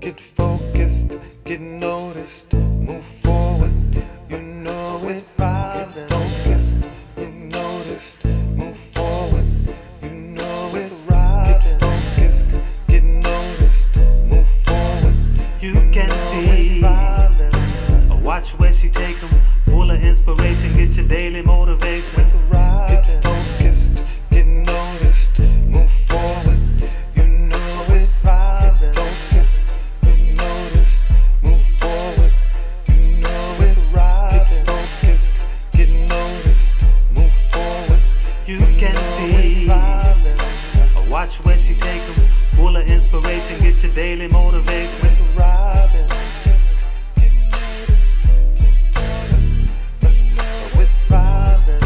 Get focused, get noticed, move forward, you know it, Robin. Get focused, get noticed, move forward, you know it, Robin. Get focused, get noticed, move forward, You can see. Watch where she take 'em, full of inspiration, get your daily motivation. Get focused, get noticed, move forward, you know it, Robin. Get focused, get noticed, move forward, you know it, Robin. Get focused, get noticed, move forward, You can see. Watch where she take 'em, full of inspiration, get your daily motivation. Robin. Focused, get noticed, move forward, with Robin.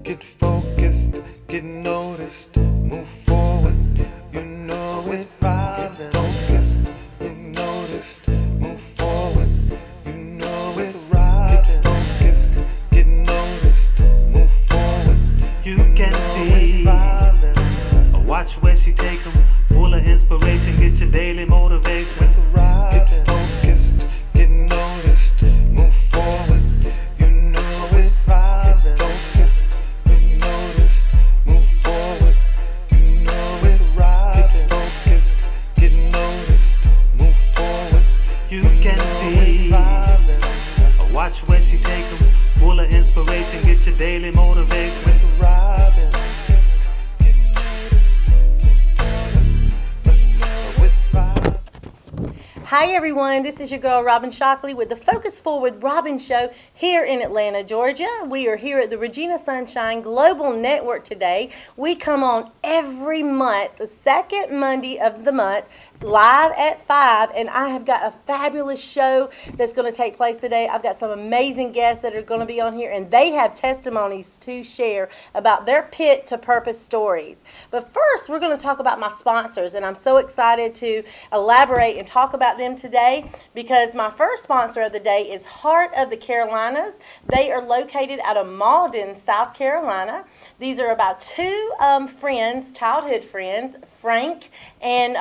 Get focused, get noticed, move forward, you know it, Robin. Get focused, get noticed, move forward, you know it, Robin. Get focused, get noticed, move forward, You can see. Watch where she take 'em, full of inspiration, get your daily motivation. Get focused, get noticed, move forward, you know it, Robin. Get focused, get noticed, move forward, you know it, Robin. Get focused, get noticed, move forward, You can see. Watch where she take 'em, full of inspiration, get your daily motivation. Robin. Focused, get noticed, move forward, with Robin. Hi everyone, this is your girl Robin Shockley with the Focus Forward Robin Show here in Atlanta, Georgia. We are here at the Regina Sunshine Global Network today. We come on every month, the second Monday of the month, live at 5, and I have got a fabulous show that's going to take place today. I've got some amazing guests that are going to be on here, and they have testimonies to share about their pit to purpose stories. But first, we're going to talk about my sponsors, and I'm so excited to elaborate and talk about them today because my first sponsor of the day is Heart of the Carolinas. They are located out of Malden, South Carolina. These are about two friends, childhood friends, Frank and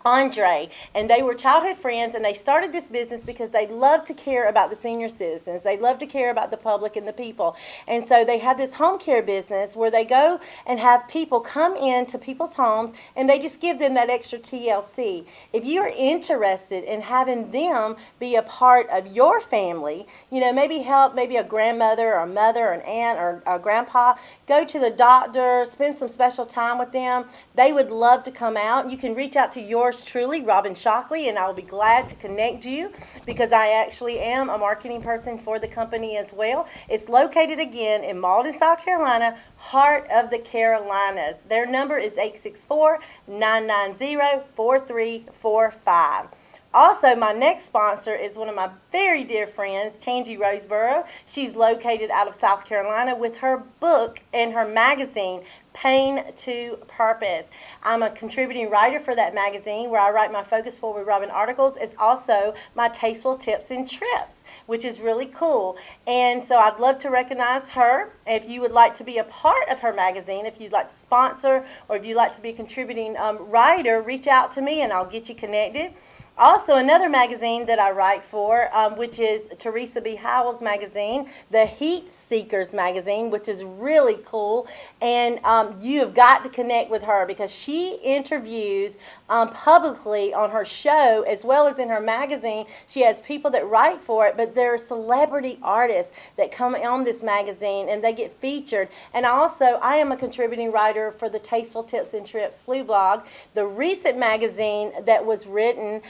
Andre, and they were childhood friends, and they started this business because they love to care about the senior citizens. They love to care about the public and the people. And so they have this home care business where they go and have people come into people's homes, and they just give them that extra TLC. If you are interested in having them be a part of your family, you know, maybe help maybe a grandmother or a mother or an aunt or a grandpa, go to the doctor, spend some special time with them. They would love to come out. You can reach out to yours truly, Robin Shockley, and I will be glad to connect you because I actually am a marketing person for the company as well. It's located again in Malden, South Carolina, Heart of the Carolinas. Their number is 864-990-4345. Also, my next sponsor is one of my very dear friends, Tangi Roseboro. She's located out of South Carolina with her book and her magazine, Pain to Purpose. I'm a contributing writer for that magazine where I write my Focus Forward Robin articles. It's also my tasteful tips and trips, which is really cool. And so I'd love to recognize her. If you would like to be a part of her magazine, if you'd like to sponsor, or if you'd like to be a contributing writer, reach out to me and I'll get you connected. Also, another magazine that I write for, which is Teresa B. Howell's magazine, the Heat Seekers magazine, which is really cool. And you have got to connect with her because she interviews publicly on her show as well as in her magazine. She has people that write for it, but there are celebrity artists that come on this magazine and they get featured. And also, I am a contributing writer for the Tasteful Tips and Trips Flu blog. The recent magazine that was written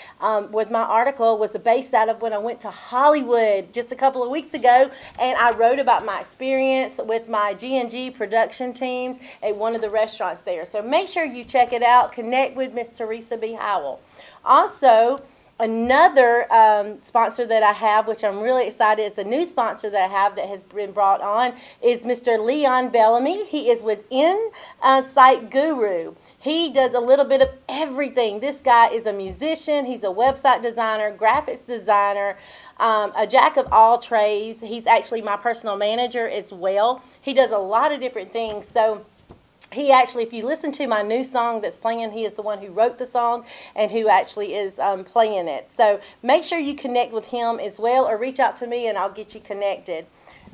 with my article was based out of when I went to Hollywood just a couple of weeks ago, and I wrote about my experience with my G&G production teams at one of the restaurants there. So make sure you check it out. Connect with Miss Teresa B. Howell. Also, Another sponsor that I have, which I'm really excited, it's a new sponsor that I have that has been brought on, is Mr. Leon Bellamy. He is with Insight Guru. He does a little bit of everything. This guy is a musician. He's a website designer, graphics designer, a jack of all trades. He's actually my personal manager as well. He does a lot of different things. So he actually, if you listen to my new song that's playing, he is the one who wrote the song and who actually is playing it. So make sure you connect with him as well, or reach out to me and I'll get you connected.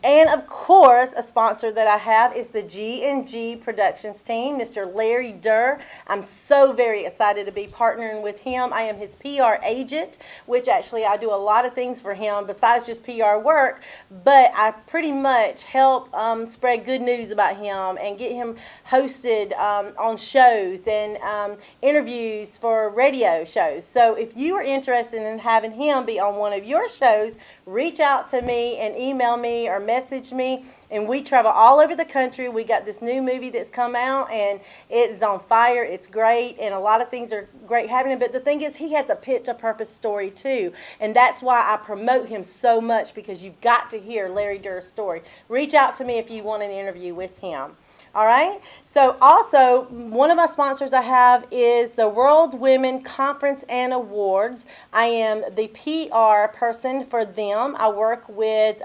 And of course, a sponsor that I have is the G&G Productions team, Mr. Larry Durr. I'm so very excited to be partnering with him. I am his PR agent, which actually I do a lot of things for him besides just PR work, but I pretty much help spread good news about him and get him hosted on shows and interviews for radio shows. So if you are interested in having him be on one of your shows, reach out to me and email me or message me, and we travel all over the country. We got this new movie that's come out and it's on fire. It's great, and a lot of things are great happening, but the thing is, he has a pit to purpose story too, and that's why I promote him so much, because you've got to hear Larry Durr's story. Reach out to me if you want an interview with him. All right. So also, one of my sponsors I have is the World Women Conference and Awards. I am the PR person for them. I work with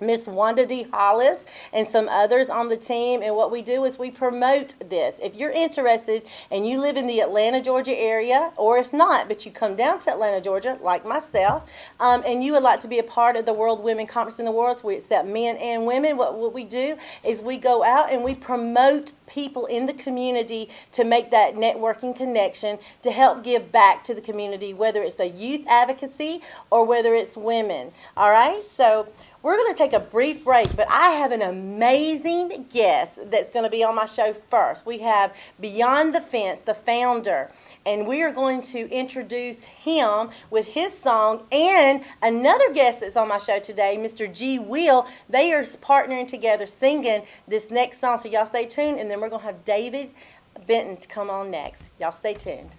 Miss Wanda D. Hollis and some others on the team, and what we do is we promote this. If you're interested and you live in the Atlanta, Georgia area, or if not, but you come down to Atlanta, Georgia, like myself, and you would like to be a part of the World Women Conference and Awards, we accept men and women. What we do is we go out and we promote people in the community to make that networking connection, to help give back to the community, whether it's a youth advocacy or whether it's women. All right, so we're going to take a brief break, but I have an amazing guest that's going to be on my show first. We have Beyond the Fence, the founder, and we are going to introduce him with his song, and another guest that's on my show today, Mr. G. Will. They are partnering together singing this next song, so y'all stay tuned, and then we're going to have David Benton to come on next. Y'all stay tuned.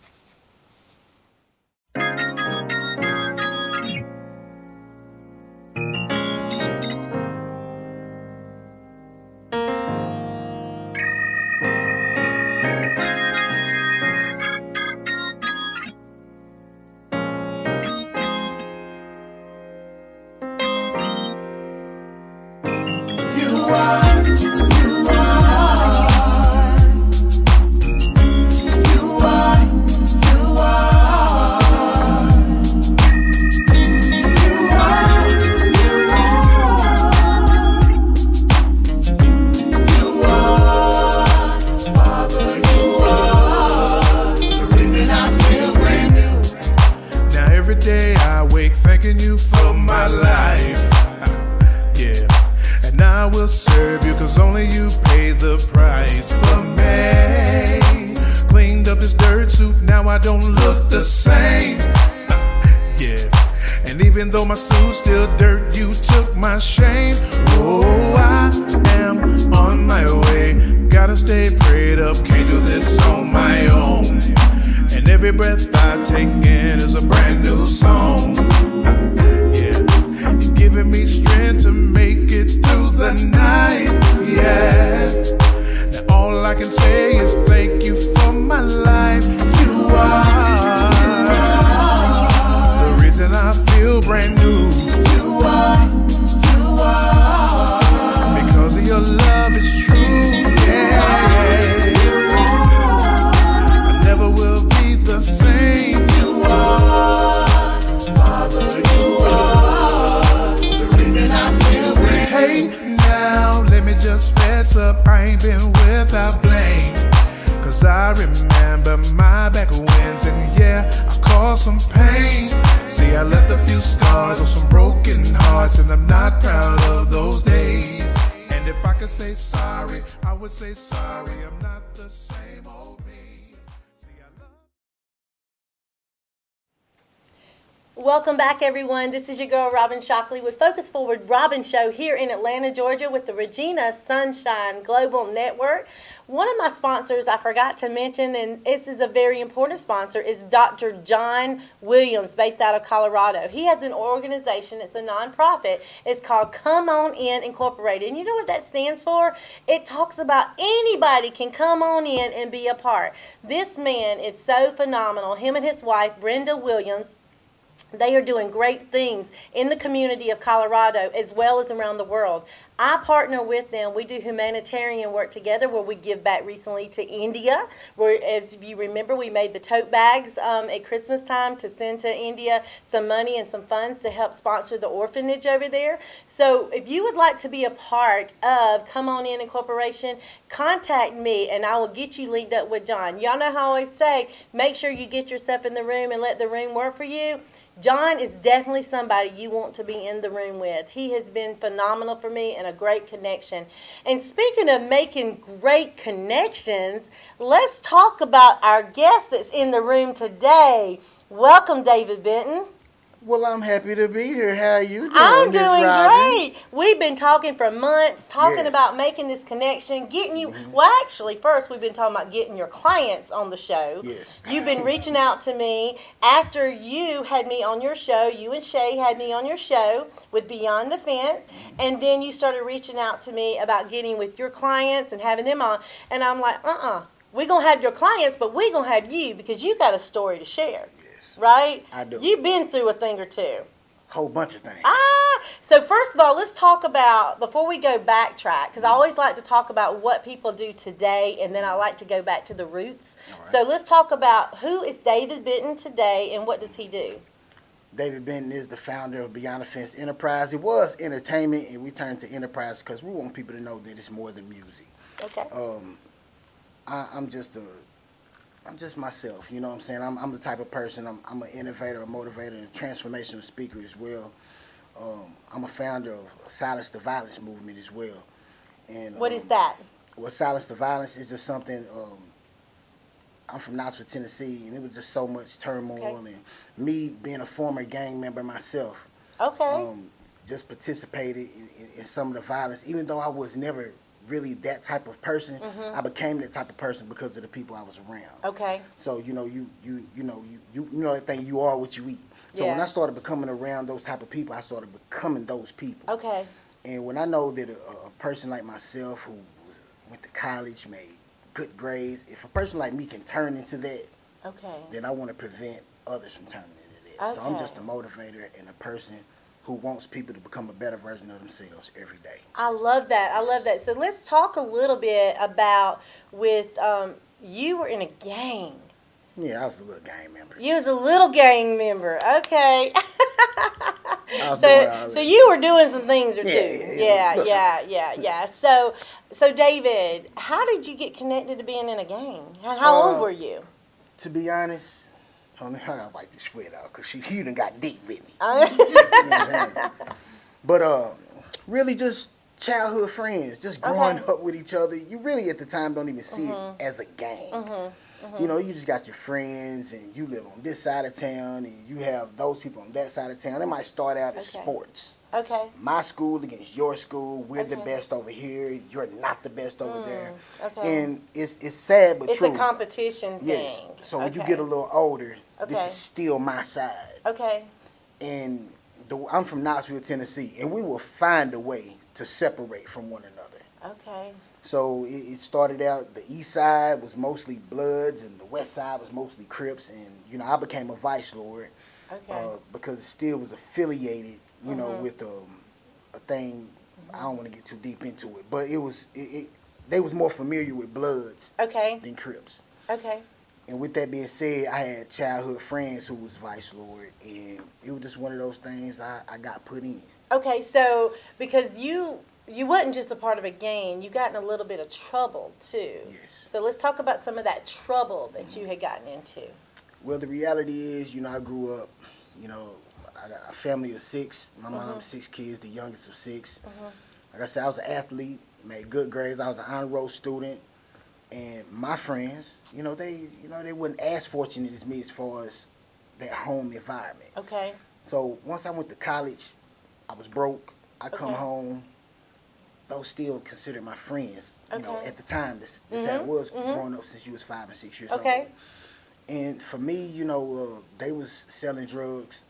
My suit's still dirt, you took my shame. Oh, I am on my way. Gotta stay prayed up, can't do this on my own. And every breath I take in is a brand new song. Yeah, you're giving me strength to make it through the night. Yeah, now all I can say is thank you for my life. You are the reason I feel brand new. You are, because of your love is true. Yeah, I never will be the same. You are, Father, you are the reason I feel brand new. Hey, now let me just fess up. I ain't been without blame, 'cause I remember my back winds, and yeah, I caused some pain. See, I left a few scars on some broken hearts, and I'm not proud of those days. And if I could say sorry, I would say sorry. I'm not the same old me. See, I love... Welcome back, everyone. This is your girl, Robin Shockley, with Focus Forward Robin Show here in Atlanta, Georgia, with the Regina Sunshine Global Network. One of my sponsors I forgot to mention, and this is a very important sponsor, is Dr. John Williams, based out of Colorado. He has an organization, it's a nonprofit. It's called Come On In Incorporated. And you know what that stands for? It talks about anybody can come on in and be a part. This man is so phenomenal. Him and his wife, Brenda Williams, they are doing great things in the community of Colorado as well as around the world. I partner with them. We do humanitarian work together where we give back recently to India, where, if you remember, we made the tote bags at Christmas time to send to India some money and some funds to help sponsor the orphanage over there. So if you would like to be a part of Come On In Incorporation, contact me and I will get you linked up with John. Y'all know how I always say, make sure you get yourself in the room and let the room work for you. John is definitely somebody you want to be in the room with. He has been phenomenal for me and a great connection. And speaking of making great connections, let's talk about our guest that's in the room today. Welcome, David Benton. Well, I'm happy to be here. How are you doing? I'm Miss doing Robin? great. We've been talking for months, talking Yes. about making this connection, getting you. Well, actually, first we've been talking about getting your clients on the show. Yes. You've been reaching out to me after you had me on your show. You and Shay had me on your show with Beyond the Fence, and then you started reaching out to me about getting with your clients and having them on. And I'm like, we're gonna have your clients, but we're gonna have you because you got a story to share. Right? I do. You've been through a thing or two. Whole bunch of things. So first of all, let's talk about, before we go backtrack, because I always like to talk about what people do today, and then I like to go back to the roots. All right. So let's talk about who is David Benton today, and what does he do? David Benton is the founder of Beyond the Fence Enterprise. It was entertainment, and we turned to enterprise because we want people to know that it's more than music. Okay. I'm just myself, you know what I'm saying? I'm the type of person, I'm an innovator, a motivator, and a transformational speaker as well. I'm a founder of Silence the Violence movement as well. And What is that? Well, Silence the Violence is just something, I'm from Knoxville, Tennessee, and it was just so much turmoil. Okay. And me being a former gang member myself, Okay. just participated in some of the violence, even though I was never really that type of person. I became that type of person because of the people I was around. Okay. So you know that thing, you are what you eat. So when Yeah. I started becoming around those type of people, I started becoming those people. Okay. And when I know that a person like myself who went to college, made good grades, if a person like me can turn into that, Okay. then I want to prevent others from turning into that. So I'm Okay. just a motivator and a person who wants people to become a better version of themselves every day. I love that. I love that. So let's talk a little bit about you were in a gang. Yeah, I was a little gang member. You was a little gang member. Okay. I was doing all So that. you were doing some things or two. Yeah. Yeah. So David, how did you get connected to being in a gang? And how old were you? To be honest, I gotta wipe this sweat out because you done got deep with me. But really just childhood friends, just growing up with each other. You really at the time don't even see it as a gang. You know, you just got your friends and you live on this side of town and you have those people on that side of town. It might start out as Okay. sports. Okay. My school against your school. We're the Okay. best over here. You're not the best over there. Okay. And it's sad but It's true. a competition thing. Yes. So when you Okay. get a little older, this Okay. is still my side. Okay. And I'm from Knoxville, Tennessee, and we will find a way to separate from one another. Okay. So it started out, the east side was mostly Bloods and the west side was mostly Crips. And, you know, I became a vice lord Okay. because it still was affiliated, you know, with a thing. I don't want to get too deep into it, but it was, they was more familiar with Bloods Okay. than Crips. Okay. And with that being said, I had childhood friends who was vice lord, and it was just one of those things I got put in. Okay. So because you wasn't just a part of a gang, you got in a little bit of trouble too. Yes. So let's talk about some of that trouble that you had gotten into. Well, the reality is, you know, I grew up, you know, I got a family of 6. My mom, 6 kids, the youngest of 6. Like I said, I was an athlete, made good grades. I was an honor roll student. And my friends, they weren't as fortunate as me as far as that home environment. Okay. So once I went to college, I was broke. I come Okay. home. Those still considered my friends. You know, Okay. at the time, this how it was growing up since you was 5 and 6 years Okay. old. And for me, you know, they was selling drugs.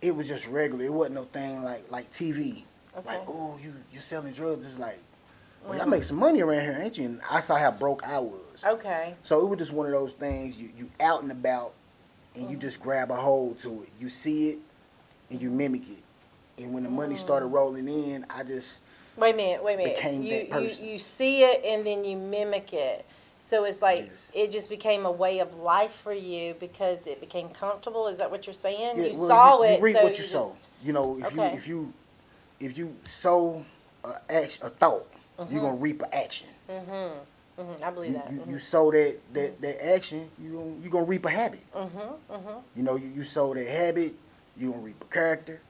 It was just regular. It wasn't no thing like TV. Okay. Like, oh, you selling drugs. It's like, well, y'all make some money around here, ain't you? And I saw how broke I was. Okay. So it was just one of those things you out and about, and you just grab a hold to it. You see it, and you mimic it. And when the money started rolling in, I just Wait a minute. became that person. You see it and then you mimic it. So it's like Yes. it just became a way of life for you because it became comfortable. Is that what you're saying? Yeah, You well, saw you it. reap so what you just- sow. You know, Okay. if you sow a thought, you're gonna reap an action. I believe that. You sow that action, you gonna reap a habit. You know, you sow that habit, you gonna reap a character.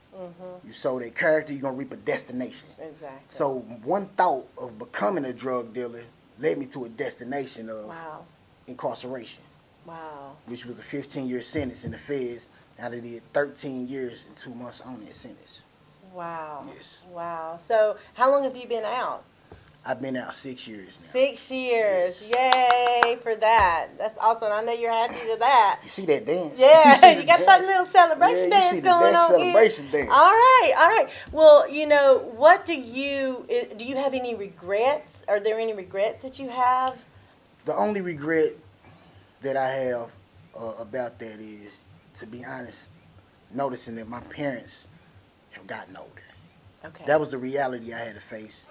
You sow that character, you're gonna reap a destination. Exactly. So one thought of becoming a drug dealer led me to a destination of Wow. incarceration, Wow. which was a 15-year sentence in the feds. I did 13 years and 2 months on that sentence. Wow. Yes. Wow. So how long have you been out? I've been out 6 years now. 6 years. Yay for that. That's awesome. I know you're happy with that. You see that dance? Yeah, see the you got that dance? little celebration Yeah, you dance see the going dance on celebration here. dance. All right, all right. Well, you know, what do you have any regrets? Are there any regrets that you have? The only regret that I have about that is, to be honest, noticing that my parents have gotten older. Okay. That was the reality I had to face.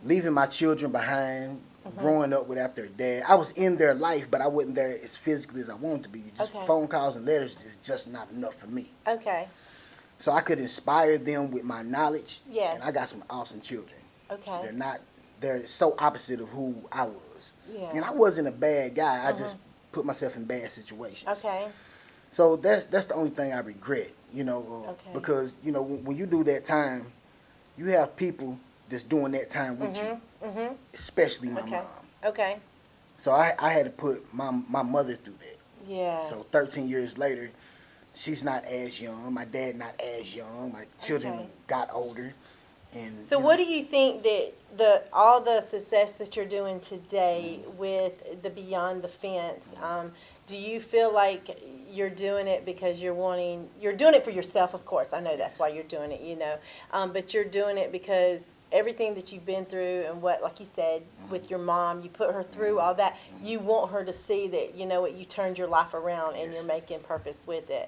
Leaving my children behind, growing up without their dad. I was in their life, but I wasn't there as physically as I wanted to be. Just Okay. phone calls and letters is just not enough for me. Okay. So I could inspire them with my knowledge. Yes. And I got some awesome children. Okay. They're so opposite of who I was. Yeah. And I wasn't a bad guy. I just put myself in bad situations. Okay. So that's the only thing I regret, you know, Okay. because, you know, when you do that time, you have people that's doing that time with you, especially my Okay. mom. Okay. So I had to put my mother through that. Yes. So 13 years later, she's not as young. My dad not as young. My children Okay. got older. And So what do you think that all the success that you're doing today with the Beyond the Fence, do you feel like you're doing it because you're doing it for yourself, of course, I know that's why you're doing it, you know, but you're doing it because everything that you've been through and what, like you said, with your mom, you put her through all that, you want her to see that, you know what, you turned your life around and you're making purpose with it.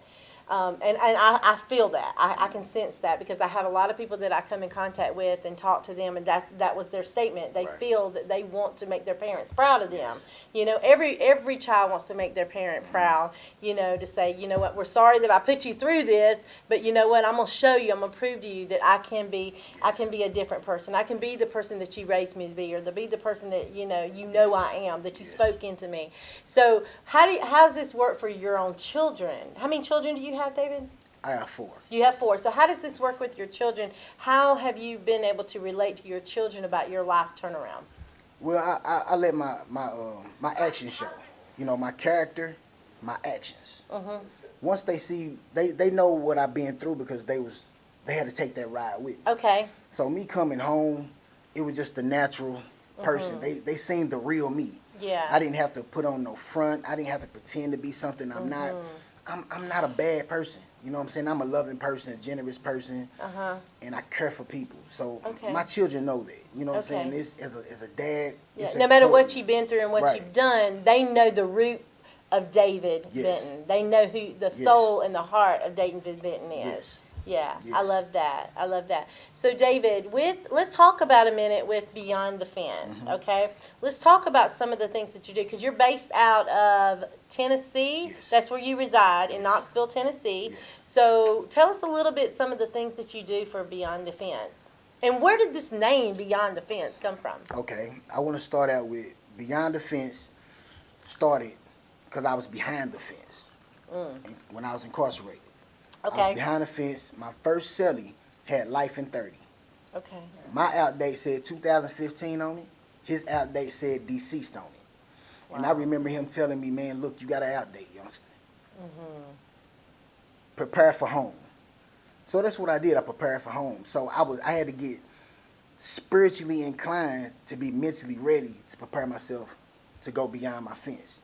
And I feel that. I can sense that because I have a lot of people that I come in contact with and talk to them, and that was their statement. They Right. feel that they want to make their parents proud of them. You know, every child wants to make their parent proud, you know, to say, you know what, we're sorry that I put you through this, but you know what, I'm going to show you, I'm going to prove to you that I can be a different person. I can be the person that you raised me to be, or to be the person that, you know I am, that you spoke into me. So how's this work for your own children? How many children do you have, David? I have 4. You have 4. So how does this work with your children? How have you been able to relate to your children about your life turnaround? Well, I let my actions show. You know, my character, my actions. Once they see, they know what I've been through because they had to take that ride with me. Okay. So me coming home, it was just the natural person. They seen the real me. Yeah. I didn't have to put on no front. I didn't have to pretend to be something I'm not. I'm not a bad person. You know what I'm saying? I'm a loving person, a generous person, and I care for people. So Okay. my children know that. You know what Okay. I'm saying? As a dad, Yeah. it's No matter what important. you've been through and what Right. you've done, they know the root of David Yes. Benton. They know who the soul and the heart of David Benton is. Yes. Yeah, I Yes. love that. I love that. So David, let's talk about a minute with Beyond the Fence, okay? Let's talk about some of the things that you do, because you're based out of Tennessee. Yes. That's where you reside, in Yes. Knoxville, Tennessee. Yes. So tell us a little bit some of the things that you do for Beyond the Fence. And where did this name Beyond the Fence come from? Okay, I want to start out with Beyond the Fence. Started because I was behind the fence when I was incarcerated. I was Okay. behind the fence. My first cellie had life in 30. Okay. My outdate said 2015 on it. His outdate said deceased on it. And I remember him telling me, man, look, you got an outdate, youngster. Prepare for home. So that's what I did. I prepared for home. So I had to get spiritually inclined to be mentally ready to prepare myself to go beyond my fence.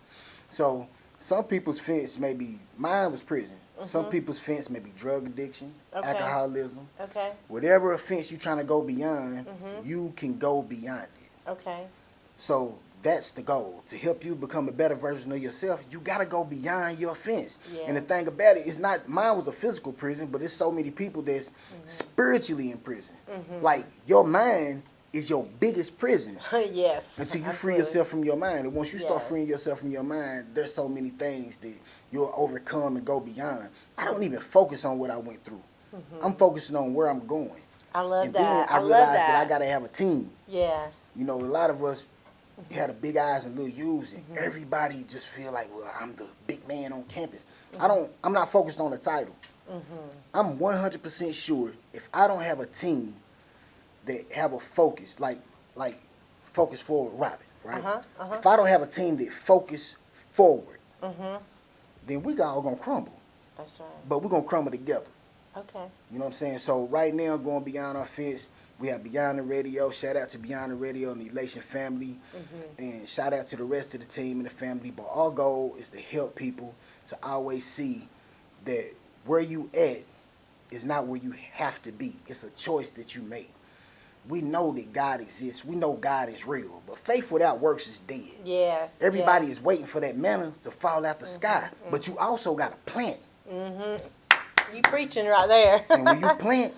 So some people's fence may be, mine was prison. Some people's fence may be drug addiction, alcoholism. Okay. Whatever offense you're trying to go beyond, you can go beyond it. Okay. So that's the goal, to help you become a better version of yourself. You got to go beyond your offense. Yeah. And the thing about it is not, mine was a physical prison, but there's so many people that's spiritually in prison. Like, your mind is your biggest prison Yes. until you free absolutely. yourself from your mind. And once you start Yes. freeing yourself from your mind, there's so many things that you'll overcome and go beyond. I don't even focus on what I went through. I'm focusing on where I'm going. I love And that. then I love realized that. that I got to have a team. Yes. You know, a lot of us had a big eyes and little U's, and everybody just feel like, well, I'm the big man on campus. I'm not focused on the title. I'm 100% sure if I don't have a team that have a focus, like focus forward Robin, right? If I don't have a team that focus forward, then we all gonna crumble. That's right. But we're gonna crumble together. Okay. You know what I'm saying? So right now, going beyond our fence, we have Beyond the Radio. Shout out to Beyond the Radio and the Elation family. And shout out to the rest of the team and the family. But our goal is to help people to always see that where you at is not where you have to be. It's a choice that you make. We know that God exists. We know God is real. But faith without works is dead. Yes. Everybody yes. is waiting for that manna to fall out the sky. But you also got to plant. You preaching right there. And when you plant,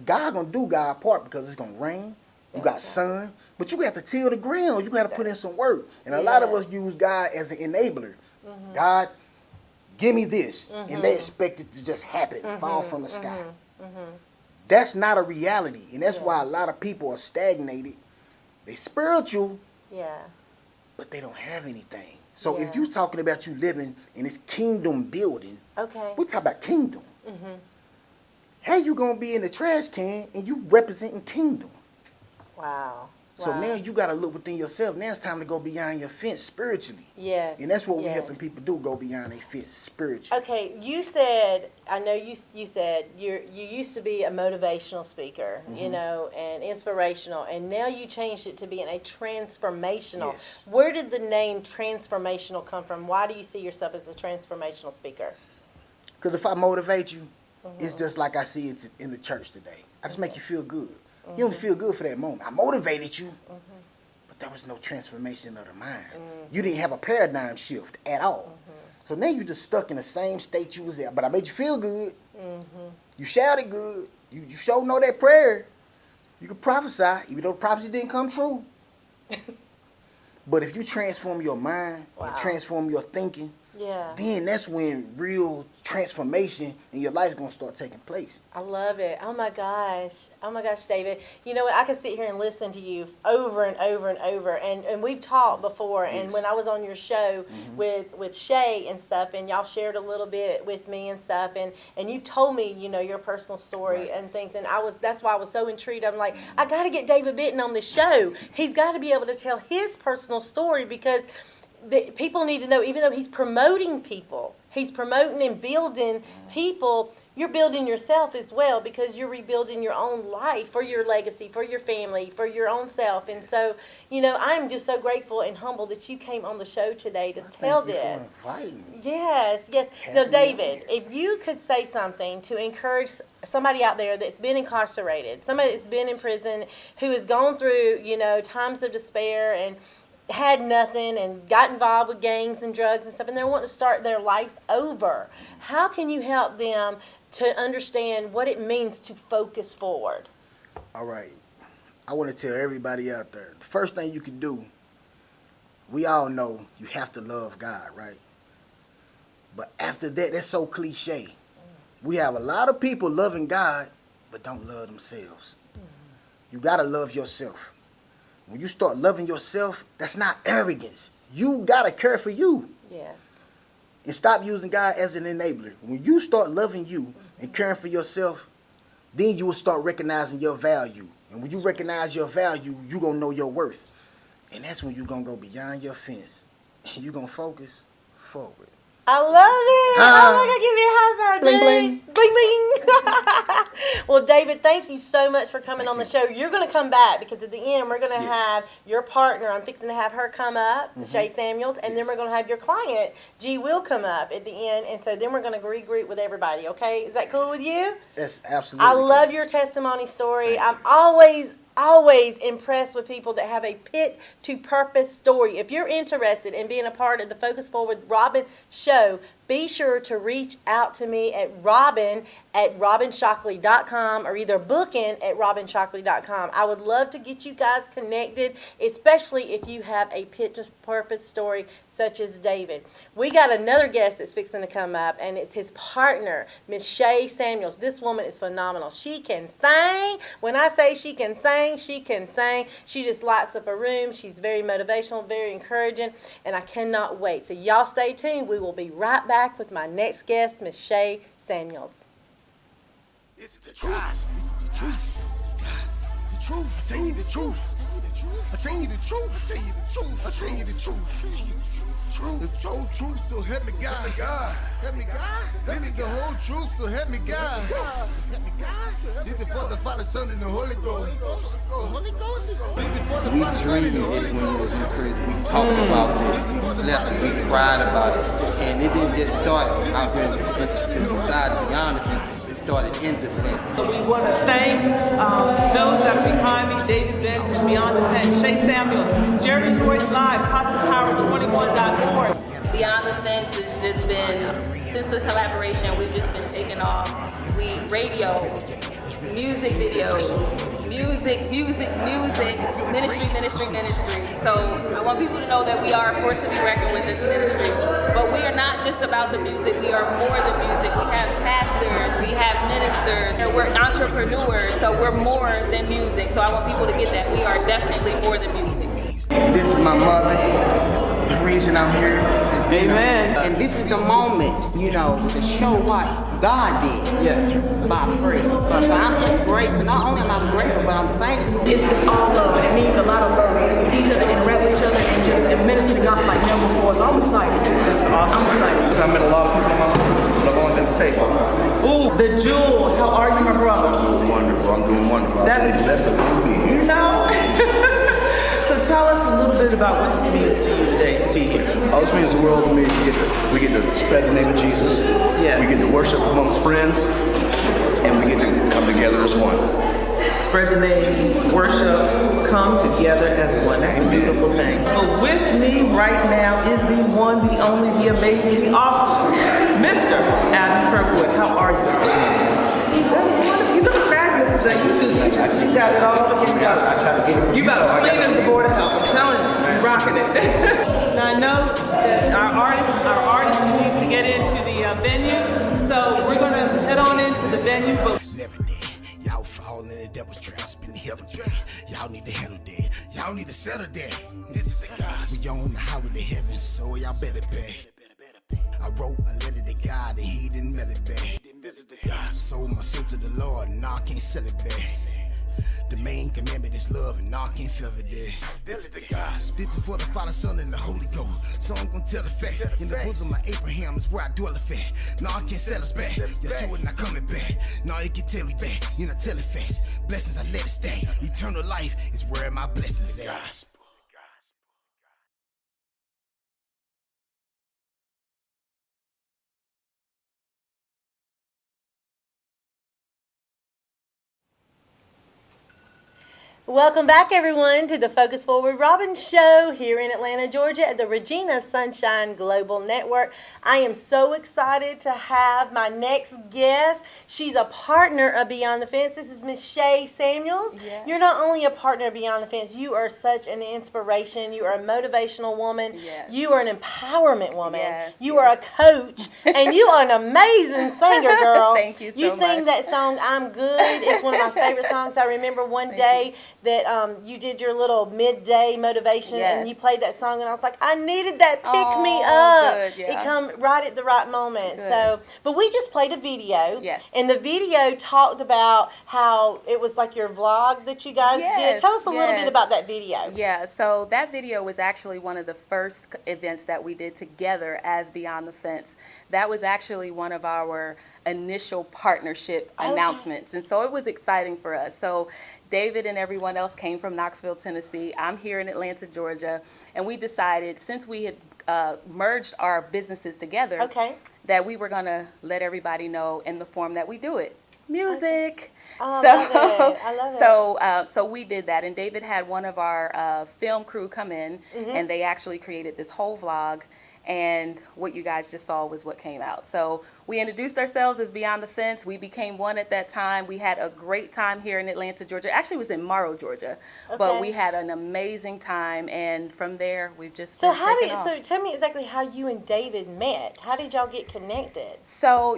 God gonna do God part, because it's gonna rain. You got sun, but you got to till the ground. You got to put in some work. And a lot of us use God as an enabler. God, give me this, and they expect it to just happen, fall from the sky. That's not a reality, and that's why a lot of people are stagnated. They spiritual, Yeah. but they don't have anything. So if you're talking about you living in this kingdom building, Okay. we talk about kingdom. How you gonna be in the trash can and you representing kingdom? Wow. So Wow. now you gotta look within yourself. Now it's time to go beyond your fence spiritually. Yes. And that's what we're yes. helping people do, go beyond their fence spiritually. Okay, you said, I know you said you used to be a motivational speaker, you know, and inspirational, and now you changed it to being a transformational. Yes. Where did the name transformational come from? Why do you see yourself as a transformational speaker? Because if I motivate you, it's just like I see it in the church today. I just make you feel good. You don't feel good for that moment. I motivated you, but there was no transformation of the mind. You didn't have a paradigm shift at all. So now you're just stuck in the same state you was at. But I made you feel good. You shouted good. You sure know that prayer. You could prophesy, even though the prophecy didn't come true. But if you transform your mind and transform your thinking, Yeah. then that's when real transformation in your life is going to start taking place. I love it. Oh my gosh. Oh my gosh, David. You know what? I could sit here and listen to you over and over and over. And we've talked before. And Yes. when I was on your show with Shay and stuff, and y'all shared a little bit with me and stuff, and you told me, you know, your personal story Right. and things. And that's why I was so intrigued. I'm like, I got to get David Benton on the show. He's got to be able to tell his personal story, because people need to know, even though he's promoting people, he's promoting and building people, you're building yourself as well, because you're rebuilding your own life for your legacy, for your family, for your own self. And so, you know, I'm just so grateful and humble that you came on the show today to tell Thank you this. for inviting me. Yes, yes. Happy Now, New David, Year. if you could say something to encourage somebody out there that's been incarcerated, somebody that's been in prison, who has gone through, you know, times of despair and had nothing and got involved with gangs and drugs and stuff, and they're wanting to start their life over, how can you help them to understand what it means to focus forward? All right. I want to tell everybody out there, the first thing you can do, we all know you have to love God, right? But after that, that's so cliche. We have a lot of people loving God, but don't love themselves. You got to love yourself. When you start loving yourself, that's not arrogance. You got to care for you. Yes. And stop using God as an enabler. When you start loving you and caring for yourself, then you will start recognizing your value. And when you recognize your value, you're going to know your worth. And that's when you're going to go beyond your fence. And you're going to focus forward. I love it. Oh my God, give me a high five, Bling, dude. Bling, bling. Well, David, thank you so much for coming on the show. You're going to come back because at the end, we're going to have your partner. I'm fixing to have her come up, Shay Samuels, and then we're going to have your client, G. Will, come up at the end. And so then we're going to regroup with everybody, okay? Is that cool with you? That's absolutely I love your testimony story. I'm always impressed with people that have a pit to purpose story. If you're interested in being a part of the Focus Forward Robin show, be sure to reach out to me at robin@robinshockley.com or either booking@robinshockley.com. I would love to get you guys connected, especially if you have a pit to purpose story such as David. We got another guest that's fixing to come up, and it's his partner, Miss Shay Samuels. This woman is phenomenal. She can sing. When I say she can sing, she can sing. She just lights up a room. She's very motivational, very encouraging, and I cannot wait. So y'all stay tuned. We will be right back with my next guest, Miss Shay Samuels. This is the truth. This is the truth. The truth. I tell you the truth. I tell you the truth. I tell you the truth. I tell you the truth. The whole truth, so help me God. Help me God. Help me the whole truth, so help me God. Help me God. This is for the Father, Son, and the Holy Ghost. The Holy Ghost. This is for the We Father, Son, and dreamed the it Holy when we was Ghost. in prison. We talked about this. We slept and we cried about it. And it didn't just start out here in the society beyond the fence. It started in the fence. So we want to thank those that are behind me, David Benton, Beyond the Fence, Shay Samuels, Jeremy Royce Live, CosmicPower21.org. Beyond the Fence has just been, since the collaboration, we've just been taking off. We radio, music videos, ministry. So I want people to know that we are a force to be reckoned with in the ministry. But we are not just about the music, we are more than music. We have pastors, we have ministers, and we're entrepreneurs, so we're more than music. So I want people to get that. We are definitely more than music. This is my mother. The reason I'm here. Amen. And this is the moment, to show what God did by prayer. So I'm just grateful. Not only am I grateful, but I'm thankful. It's all love. It means a lot of love. We see each other, interact with each other, and just administer the gospel like never before. So I'm excited. That's awesome. I'm excited. I met a lot of people in my life, but I want them to say something. Ooh, the jewel. How are you, my brother? Wonderful. I'm doing wonderful. That's you know. So tell us a little bit about what this means to you today to be here. All this means the world to me. We get to spread the name of Jesus. Yes. We get to worship amongst friends, and we get to come together as one. Spread the name, worship, come together as one. That's a beautiful thing. But with me right now is the one, the only, the amazing, the awesome Mr. Adam Kirkwood. How are you? You look fabulous today. You got it all together. You got to clean as the board of health. I'm telling you, you're rocking it. Now I know that our artists need to get into the venue, so we're going to head on into the venue. But Never did. Y'all fall in the devil's trap, spin the heaven track. Y'all need to handle that. Y'all need to settle that. This is the God. We on the highway to heaven, so y'all better pay. I wrote a letter to God and he didn't mail it back. This is the God. Sold my soul to the Lord, and now I can't sell it back. The main commandment is love, and now I can't feel it there. This is the God. Spit before the Father, Son, and the Holy Ghost. So I'm gonna tell the facts. In the bosom of Abraham is where I dwell a fat. Now I can't sell us back. Yeshua not coming back. Now you can tell me back. You not tell it fast. Blessings I let it stay. Eternal life is where my blessings at. Welcome back, everyone, to the Focus Forward Robin Show here in Atlanta, Georgia at the Regina Sunshine Global Network. I am so excited to have my next guest. She's a partner of Beyond the Fence. This is Miss Shay Samuels. Yes. You're not only a partner of Beyond the Fence, you are such an inspiration. You are a motivational woman. Yes. You are an empowerment woman. Yes. You are a coach. And you are an amazing singer, girl. Thank you so much. You sing that song, I'm Good. It's one of my favorite songs. I remember one day that you did your little midday motivation and you played that song, and I was like, I needed that pick me up. Good, yeah. It come right at the right moment. Good. So, but we just played a video. Yes. And the video talked about how it was like your vlog that you guys did. Tell us a little bit about that video. Yeah, so that video was actually one of the first events that we did together as Beyond the Fence. That was actually one of our initial partnership announcements. And so it was exciting for us. So David and everyone else came from Knoxville, Tennessee. I'm here in Atlanta, Georgia. And we decided, since we had merged our businesses together, that we were going to let everybody know in the form that we do it. Music. Oh, I love it. So we did that, and David had one of our film crew come in, and they actually created this whole vlog. And what you guys just saw was what came out. So we introduced ourselves as Beyond the Fence. We became one at that time. We had a great time here in Atlanta, Georgia. Actually, it was in Morrow, Georgia. But we had an amazing time, and from there, we've just So tell me exactly how you and David met. How did y'all get connected? So,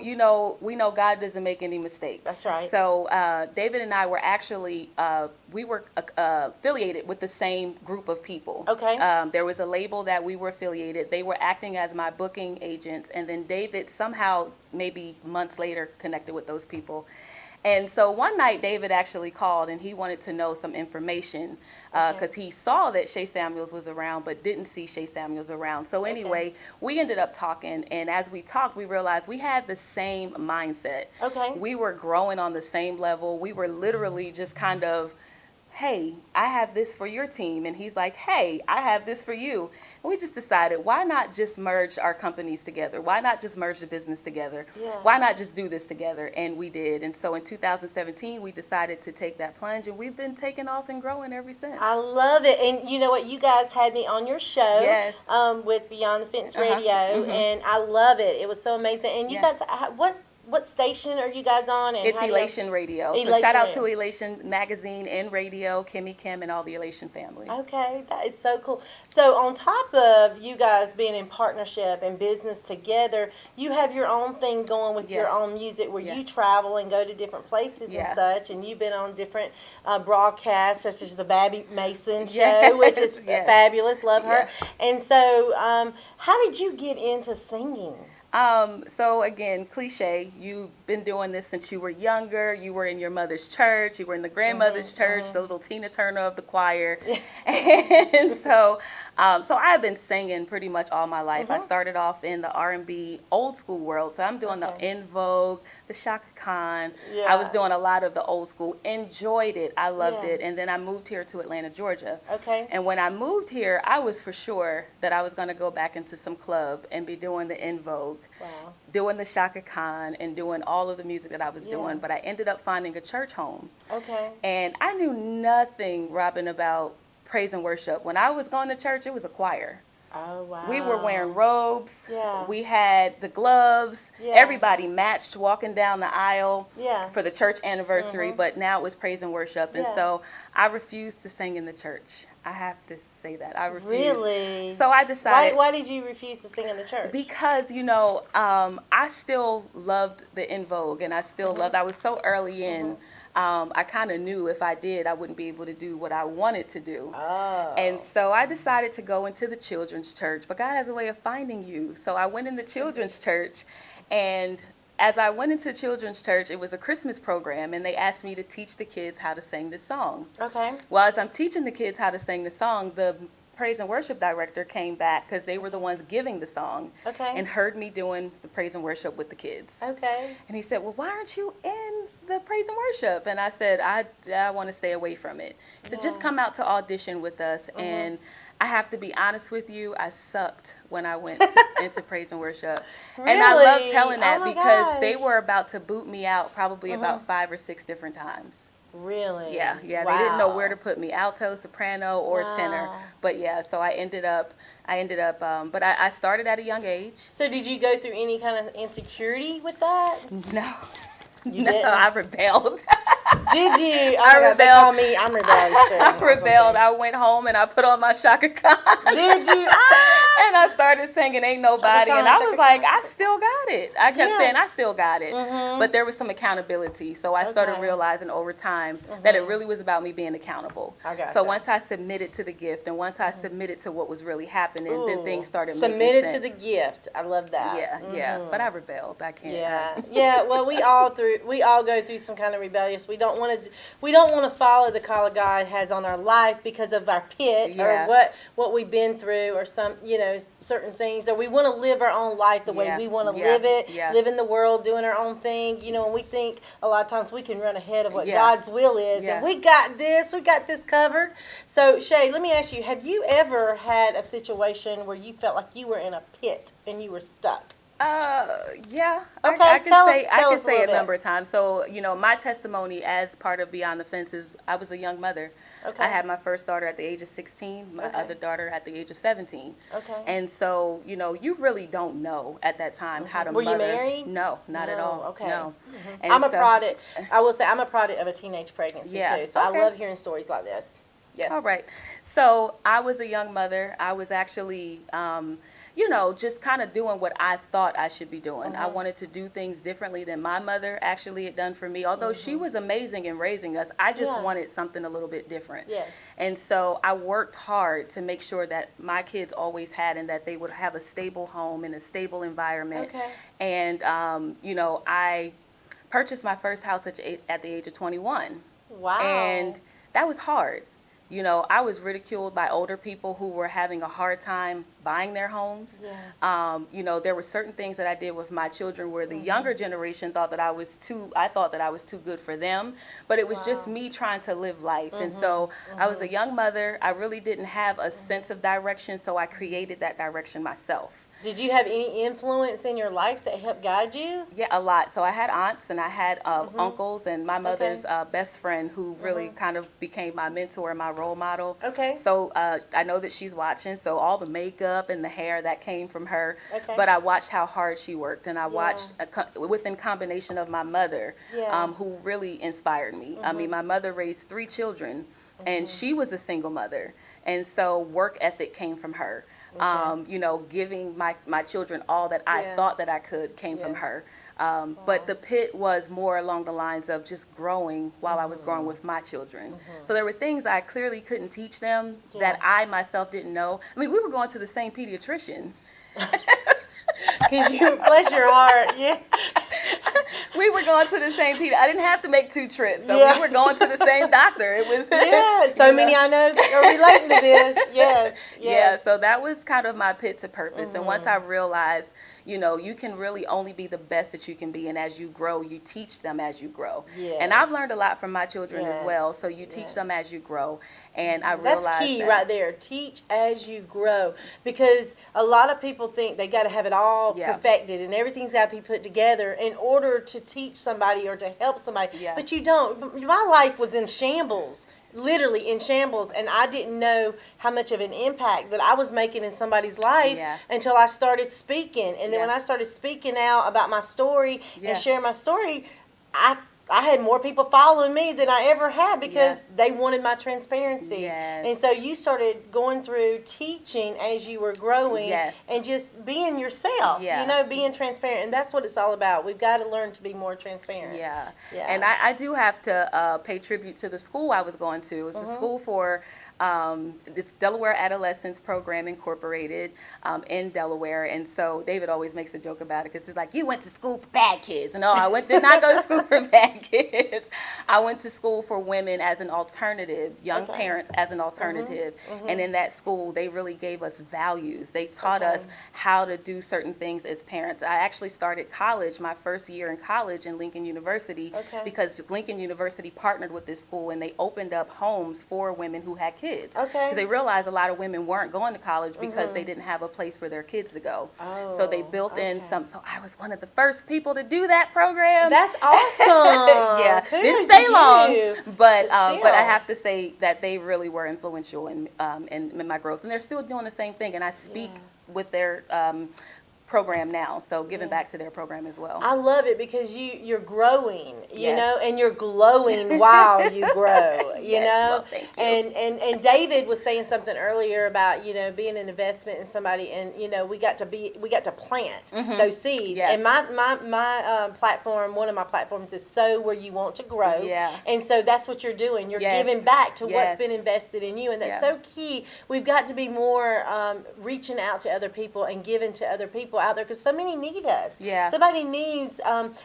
we know God doesn't make any mistakes. That's right. So David and I were actually, we were affiliated with the same group of people. Okay. There was a label that we were affiliated. They were acting as my booking agents, and then David somehow, maybe months later, connected with those people. And so one night David actually called, and he wanted to know some information because he saw that Shay Samuels was around but didn't see Shay Samuels around. So anyway, we ended up talking, and as we talked, we realized we had the same mindset. Okay. We were growing on the same level. We were literally just kind of, hey, I have this for your team. And he's like, hey, I have this for you. And we just decided, why not just merge our companies together? Why not just merge the business together? Yeah. Why not just do this together? And we did. And so in 2017, we decided to take that plunge, and we've been taking off and growing ever since. I love it. And you know what? You guys had me on your show with Beyond the Fence Radio, and I love it. It was so amazing. And you guys, what station are you guys on? And it's Elation Radio. So shout out to Elation Magazine and Radio, Kimmy Kim, and all the Elation family. Okay, that is so cool. So on top of you guys being in partnership and business together, you have your own thing going with your own music where you travel and go to different places and such, and you've been on different broadcasts such as the Babby Mason show, which is fabulous. Love her. And so how did you get into singing? So again, cliche, you've been doing this since you were younger. You were in your mother's church. You were in the grandmother's church, the little Tina Turner of the choir. And so I've been singing pretty much all my life. I started off in the R&B old school world. So I'm doing the En Vogue, the Shaka Khan. I was doing a lot of the old school. Enjoyed it. I loved it. And then I moved here to Atlanta, Georgia. Okay. And when I moved here, I was for sure that I was going to go back into some club and be doing the En Vogue. Wow. Doing the Shaka Khan and doing all of the music that I was doing, but I ended up finding a church home. Okay. And I knew nothing, Robin, about praise and worship. When I was going to church, it was a choir. Oh, wow. We were wearing robes. Yeah. We had the gloves. Yeah. Everybody matched walking down the aisle for the church anniversary, Mm-hmm. but now it was praise and worship. And so I refused to sing in the church. I have to say that. I refused. Really? So I decided. Why did you refuse to sing in the church? Because, I still loved the En Vogue, and I still loved, I was so early in, I kind of knew if I did, I wouldn't be able to do what I wanted to do. Oh. And so I decided to go into the children's church, but God has a way of finding you. So I went in the children's church, and as I went into children's church, it was a Christmas program, and they asked me to teach the kids how to sing this song. Okay. Well, as I'm teaching the kids how to sing the song, the praise and worship director came back because they were the ones giving the song and heard me doing the praise and worship with the kids. Okay. And he said, well, why aren't you in the praise and worship? And I said, I want to stay away from it. He said, just come out to audition with us. And I have to be honest with you, I sucked when I went into praise and worship. Really? And I love telling that gosh. because they were about to boot me out probably about 5 or 6 different times. Really? Yeah. Wow. They didn't know where to put me, alto, soprano, or tenor. But so I ended up, but I started at a young age. So did you go through any kind of insecurity with that? No. You no, didn't? I rebelled. Did you? I rebelled. They call me, I'm rebellious too. I rebelled. I went home and I put on my Shaka Khan. Did you? And I started singing Ain't Nobody. And I was like, I still still got it. I kept Yeah. saying, I still got it. But there was some accountability. So I started Okay. realizing over time that it really was about me being accountable. I gotcha. So once I submitted to the gift and once I submitted to what was really happening, then things started Submitted making to sense. the gift. I love that. Yeah. But I rebelled. I can't. Yeah. Well, we all go through some kind of rebellious. We don't want to follow the call of God has on our life because of our pit Yeah. or what we've been through or some certain things, or we want to live our own life the way we want to live it, live in the world, doing our own thing. And we think a lot of times we can run ahead of what God's will is, and we got this covered. So Shay, let me ask you: have you ever had a situation where you felt like you were in a pit and you were stuck? Yeah. Okay, I tell can us a say little a bit. number of times. So, my testimony as part of Beyond the Fence is I was a young mother. Okay. I had my first daughter at the age of 16, my other daughter at the age of 17. Okay. And so, you really don't know at that time how to Were mother. you married? No, not at all. Okay. No. And I'm a so- product. I will say I'm a product of a teenage pregnancy Yeah, too. So I okay. love hearing stories like this. Yes. All right. So I was a young mother. I was actually, just kind of doing what I thought I should be doing. I wanted to do things differently than my mother actually had done for me. Although she was amazing in raising us, I just wanted something a little bit different. Yes. And so I worked hard to make sure that my kids always had and that they would have a stable home and a stable environment. Okay. And, I purchased my first house at the age of 21. Wow. And that was hard. I was ridiculed by older people who were having a hard time buying their homes. Yeah. There were certain things that I did with my children where the younger generation thought that I thought that I was too good for them, but it was just me trying to live life. And so I was a young mother. I really didn't have a sense of direction, so I created that direction myself. Did you have any influence in your life that helped guide you? Yeah, a lot. So I had aunts and I had uncles and my mother's best friend who really kind of became my mentor and my role model. Okay. So I know that she's watching. So all the makeup and the hair, that came from her. Okay. But I watched how hard she worked, and I watched within combination of my mother, who really inspired me. I mean, my mother raised 3 children, and she was a single mother. And so work ethic came from her. Giving my children all that I thought that I could came from her. But the pit was more along the lines of just growing while I was growing with my children. So there were things I clearly couldn't teach them that I myself didn't know. I mean, we were going to the same pediatrician. Because you, bless your heart. Yeah. We were going to the same I didn't have to make 2 trips. So Yeah. we were going to the same doctor. It was Yeah. So many I know are relating to this. Yes. Yeah, so that was kind of my pit to purpose. And once I realized, you can really only be the best that you can be. And as you grow, you teach them as you grow. Yes. And I've learned a lot from my children as well. Yes. So you teach them as you grow. And I realized That's key that. right there. Teach as you grow. Because a lot of people think they got to have it all perfected and everything's got to be put together in order to teach somebody or to help somebody. Yeah. But you don't. My life was in shambles. Literally in shambles, and I didn't know how much of an impact that I was making in somebody's life until I started speaking. And then when I started speaking out about my story and sharing my story, I had more people following me than I ever had because they wanted my transparency. Yes. And so you started going through teaching as you were growing and just being yourself, being transparent. And that's what it's all about. We've got to learn to be more transparent. Yeah. Yeah. And I do have to pay tribute to the school I was going to. It's a school for this Delaware Adolescents Program Incorporated in Delaware. And so David always makes a joke about it because he's like, you went to school for bad kids. No, did not go to school for bad kids. I went to school for women as an alternative, young parents as an alternative. And in that school, they really gave us values. They taught us how to do certain things as parents. I actually started college, my first year in college in Lincoln University because Lincoln University partnered with this school and they opened up homes for women who had kids. Because they realized a lot of women weren't going to college because they didn't have a place for their kids to go. So they built in some. So I was one of the first people to do that program. That's awesome. Yeah, Kudos didn't stay to long, you. but still. I have to say that they really were influential in my growth, and they're still doing the same thing. And I speak with their program now, so giving back to their program as well. I love it because you're growing, you know, and you're glowing while you grow. you Yes, know. well, thank you. And David was saying something earlier about, you know, being an investment in somebody, and you know, we got to plant those seeds. Yes. And my platform, one of my platforms is sow where you want to grow. Yeah. And so that's what you're doing. You're Yes. giving back to Yes. what's been invested in you, and that's Yeah. so key. We've got to be more reaching out to other people and giving to other people out there, because so many need us. Yeah. Somebody needs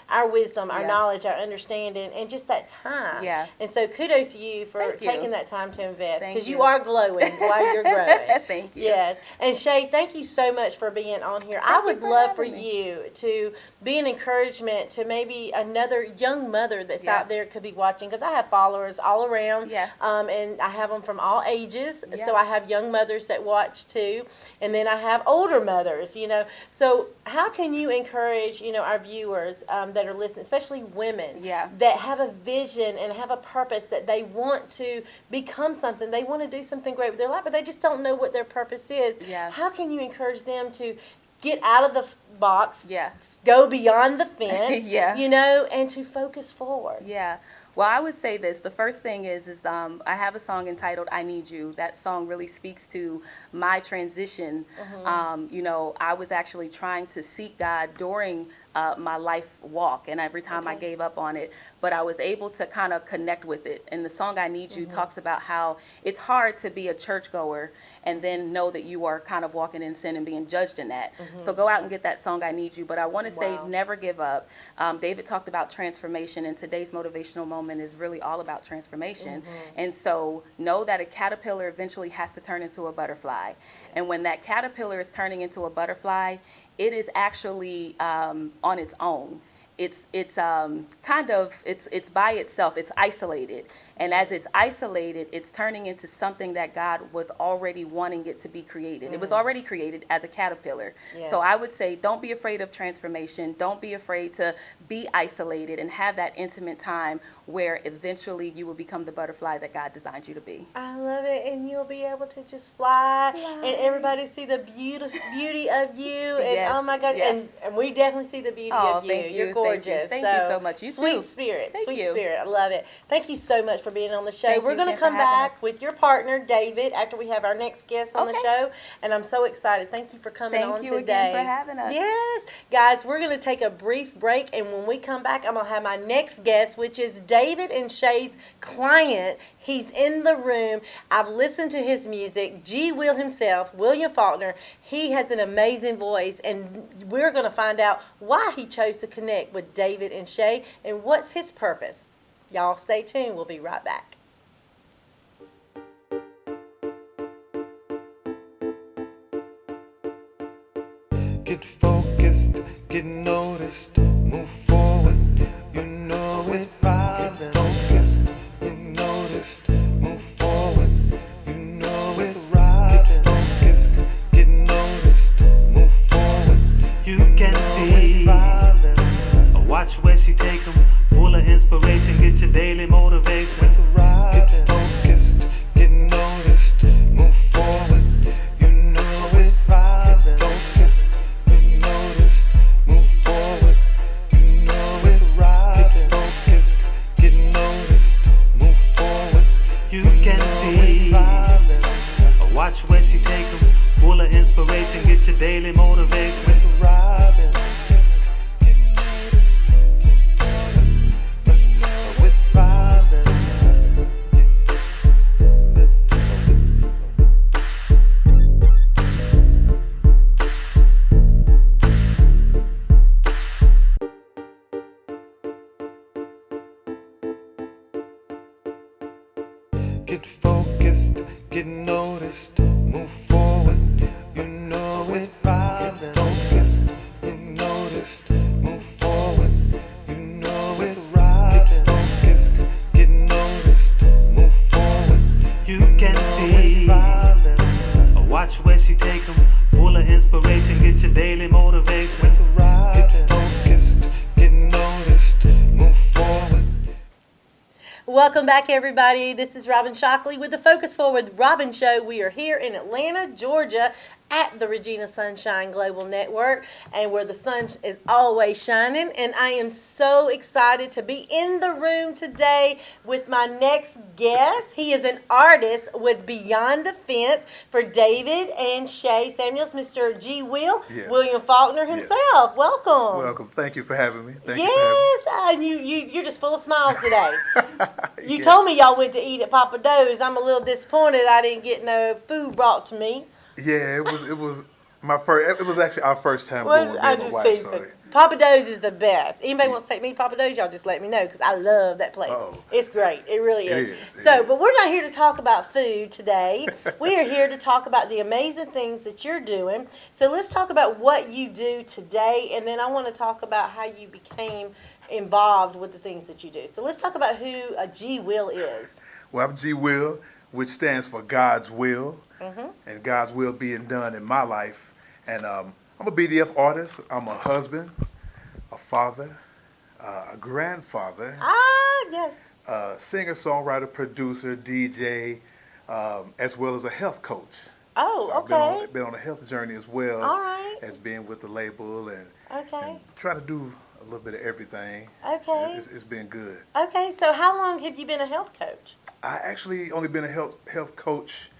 our wisdom, our Yeah. knowledge, our understanding, and just that time. Yeah. And so kudos to you for Thank you. taking that time to invest, Thank because you you. are glowing while you're growing. Thank you. Yes. And Shay, thank you so much for being on here. I Thank you would for love for having me. you to be an encouragement to maybe another young mother that's Yeah. out there could be watching, because I have followers all around. Yeah. And I have them from all ages. Yeah. So I have young mothers that watch too. And then I have older mothers, you know. So how can you encourage, you know, our viewers that are listening, especially women, Yeah. that have a vision and have a purpose, that they want to become something, they want to do something great with their life, but they just don't know what their purpose is. Yeah. How can you encourage them to get out of the box, Yeah. go beyond the fence, Yeah. you know, and to focus forward? Yeah. Well, I would say this. The first thing is I have a song entitled "I Need You." That song really speaks to my transition. You know, I was actually trying to seek God during my life walk, and every time I gave up on it, but I was able to kind of connect with it. And the song "I Need You" talks about how it's hard to be a churchgoer and then know that you are kind of walking in sin and being judged in that. So go out and get that song "I Need You." But I want to say, Wow. never give up. David talked about transformation, and today's motivational moment is really all about transformation. And so know that a caterpillar eventually has to turn into a butterfly. And when that caterpillar is turning into a butterfly, it is actually on its own. It's by itself. It's isolated, and as it's isolated, it's turning into something that God was already wanting it to be created. It was already created as a caterpillar. Yes. So I would say, don't be afraid of transformation. Don't be afraid to be isolated and have that intimate time where eventually you will become the butterfly that God designed you to be. I love it, and you'll be able to just fly. And everybody see the beauty of you, and Yes, oh my God, yeah. and we definitely see the beauty Oh, of you. thank you, You're thank you. gorgeous. Thank you so much. You sweet too. spirit, Thank sweet you. spirit. I love it. Thank you so much for being on the show. Thank We're you going to again for come having back with your partner, David, after we have our next guest on the Okay. show, and I'm so excited. Thank you for coming Thank on you today. again for having us. Yes. Guys, we're going to take a brief break, and when we come back, I'm going to have my next guest, which is David and Shay's client. He's in the room. I've listened to his music. G. Will himself, William Faulkner, he has an amazing voice, and we're going to find out why he chose to connect with David and Shay and what's his purpose. Y'all stay tuned. We'll be right back. Get focused, get noticed, move forward, you know it, Robin. Get focused, get noticed, move forward, you know it, Robin. Get focused, get noticed, move forward, You can see. Watch where she take 'em. Full of inspiration, get your daily motivation. Get focused, get noticed, move forward, you know it, Robin. Focused, get noticed, move forward, you know it, Robin. Focused, get noticed, move forward, You can see. Watch where she take 'em. Full of inspiration, get your daily motivation. Robin. Focused, get noticed, move forward, with Robin. Get focused, get noticed, move forward, you know it, Robin. Get focused, get noticed, move forward, you know it, Robin. Get focused, get noticed, move forward, You can see. Watch where she take 'em. Full of inspiration, get your daily motivation. Get focused, get noticed, move forward. Welcome back, everybody. This is Robin Shockley with the Focus Forward Robin Show. We are here in Atlanta, Georgia, at the Regina Sunshine Global Network, and where the sun is always shining. And I am so excited to be in the room today with my next guest. He is an artist with Beyond the Fence for David and Shay Samuels, Mr. G. Will, Yes. William Faulkner himself. Welcome. Welcome. Thank you for having me. Thank Yes, and you're just full of smiles today. You told me y'all went to eat at Papa Do's. I'm a little disappointed I didn't get no food brought to me. Yeah, it was my first. It was actually our first time Was- going I with my just wife. teased So it. Papa Do's is the best. Anybody wants to take me to Papa Do's, y'all just let me know because I love that place. Oh. It's great. It really It is. is, it So, is. but we're not here to talk about food today. We are here to talk about the amazing things that you're doing. So let's talk about what you do today, and then I want to talk about how you became involved with the things that you do. So let's talk about who a G. Will is. Well, I'm G. Will, which stands for God's will, and God's will being done in my life. And I'm a BDF artist. I'm a husband, a father, a grandfather, Ah, yes. singer, songwriter, producer, DJ, as well as a health coach. Oh, So okay. I've been on a health journey as well All right. as being with the label and Okay. try to do a little bit of everything. Okay. It's been good. Okay, so how long have you been a health coach? I actually only been a health coach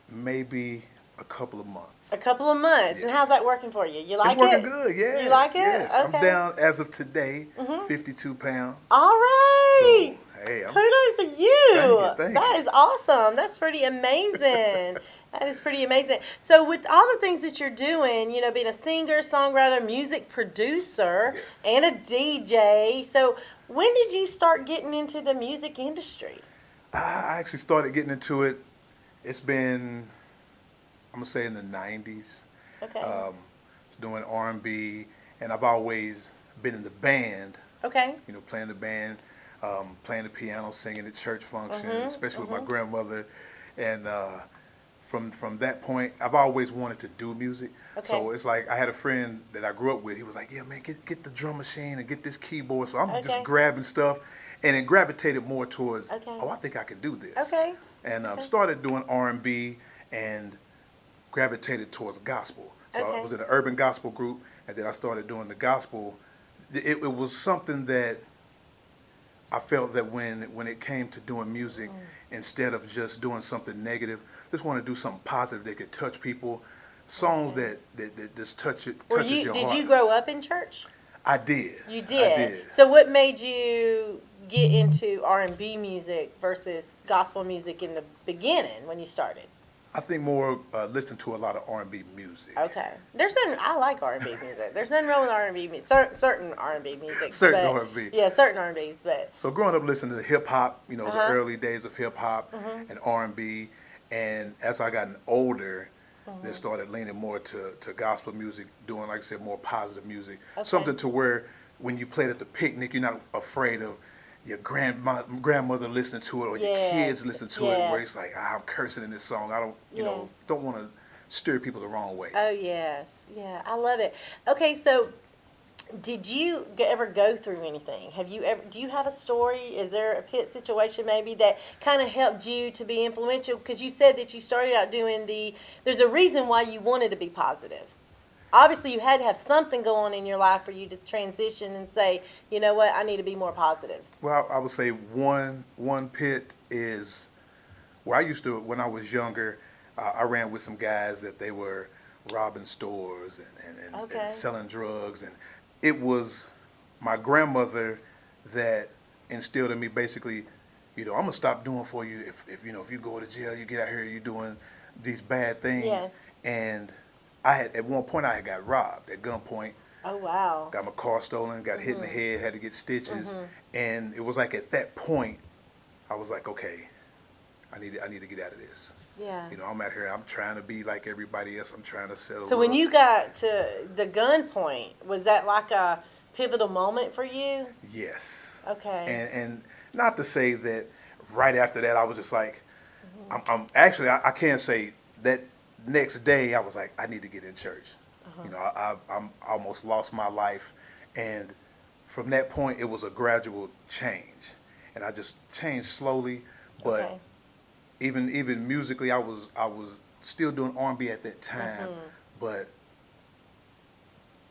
maybe a couple of months. A couple of months. And Yes. how's that working for you? You like It's working it? good, yes. You like it? Yes. Okay. Mm-hmm. I'm down as of today, 52 pounds. All right. So, hey, I'm, Kudos to you. Thank you. That is awesome. That's pretty amazing. That is pretty amazing. So with all the things that you're doing, you know, being a singer, songwriter, music producer, Yes. and a DJ. So when did you start getting into the music industry? I actually started getting into it. It's been, I'm gonna say, in the 90s. Okay. Doing R&B, and I've always been in the band. Okay. You know, playing the band, playing the piano, singing at church functions, especially with my grandmother. And from that point, I've always wanted to do music. Okay. So it's like I had a friend that I grew up with. He was like, "Yeah, man, get the drum machine and get this keyboard." So I'm Okay. just grabbing stuff, and it gravitated more towards, Okay. "Oh, I think I can do this." Okay. And started doing R&B and gravitated towards gospel. So I Okay. was in an urban gospel group, and then I started doing the gospel. It was something that I felt that when it came to doing music, instead of just doing something negative, just want to do something positive that could touch people. Songs that just touches your Did heart. you grow up in church? I did. You I did. did. So what made you get into R&B music versus gospel music in the beginning when you started? I think more listening to a lot of R&B music. Okay. There's nothing, I like R&B music. There's nothing wrong with R&B music. Certain R&B music. Certain but- R&B. Yeah, certain R&Bs, but So growing up listening to hip hop, you know, Uh-huh. the early days of hip hop and R&B, and as I gotten older, then started leaning more to gospel music, doing, like I said, more positive music. Okay. Something to where when you played at the picnic, you're not afraid of your grandmother listening to it or your Yes, kids listening to it, where yes. it's like, I'm cursing in this song. I don't, you know, Yes. don't want to steer people the wrong way. oh yes. Yeah, I love it. Okay, so did you ever go through anything? Do you have a story? Is there a pit situation maybe that kind of helped you to be influential? Because you said that you started out doing there's a reason why you wanted to be positive. Obviously, you had to have something go on in your life for you to transition and say, you know what, I need to be more positive. Well, I would say one pit is where I used to, when I was younger, I ran with some guys that they were robbing stores and Okay. selling drugs. And it was my grandmother that instilled in me basically, you know, I'm going to stop doing for you if you go to jail, you get out here, you're doing these bad things. Yes. And at one point I had got robbed at gunpoint. Oh, wow. Got my car stolen, got hit in the head, had to get stitches, and it was like at that point, I was like, okay, I need to get out of this. Yeah. You know, I'm out here, I'm trying to be like everybody else. I'm trying to settle. So when up. you got to the gun point, was that like a pivotal moment for you? Yes. Okay. And not to say that right after that I was just like, I'm actually I can't say that next day I was like, I need to get in church. You know, I'm almost lost my life, and from that point it was a gradual change, and I just changed slowly. But Okay. even musically, I was still doing R&B at that time, but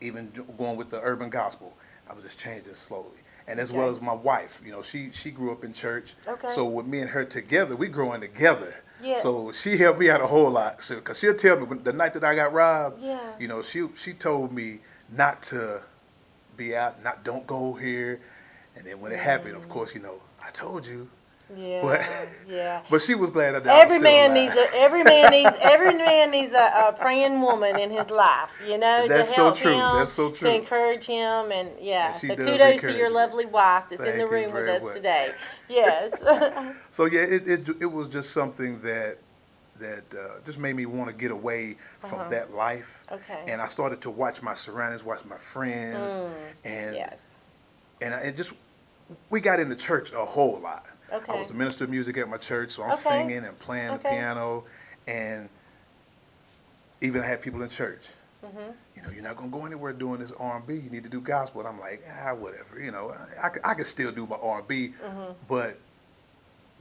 even going with the urban gospel, I was just changing slowly. And as well as my wife, you know, she grew up in church. Okay. So with me and her together, we growing together. Yeah. So she helped me out a whole lot. So, cause she'll tell me when, the night that I got robbed, Yeah. you know, she told me not to be out, don't go here. And then when it happened, of course, you know, I told you. Yeah, But, yeah. but she was glad that Every man needs a praying woman in his life, you know, That's to so help true. him, That's so true. to encourage him, and yeah. And she So does kudos to encourage your me. lovely wife that's in Thank the you room with very us much. today. Yes. So yeah, it was just something that just made me want to get away from that life. Okay. And I started to watch my surroundings, watch my friends, and Yes. we got into church a whole lot. Okay. I was the minister of music at my church, so I'm Okay. singing and playing the Okay. piano, and even I had people in church. You know, you're not gonna go anywhere doing this R&B. You need to do gospel. And I'm like, whatever. You know, I could still do my R&B, but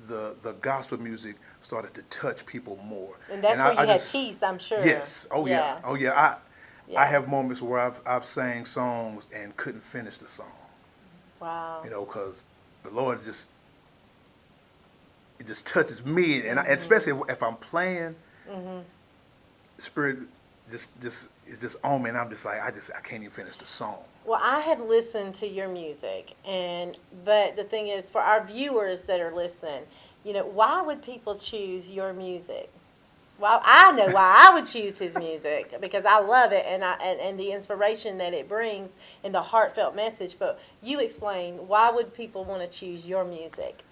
the gospel music started to touch people more. And that's where you had peace, I'm sure. Yes. Oh yeah. Oh yeah. Yeah. I have moments where I've sang songs and couldn't finish the song. Wow. You know, because the Lord just touches me, and especially if I'm playing, the Spirit is just on me, and I'm just like I can't even finish the song. Well, I have listened to your music, but the thing is, for our viewers that are listening, you know, why would people choose your music? Well, I know why I would choose his music, because I love it, and the inspiration that it brings and the heartfelt message. But you explain, why would people want to choose your music?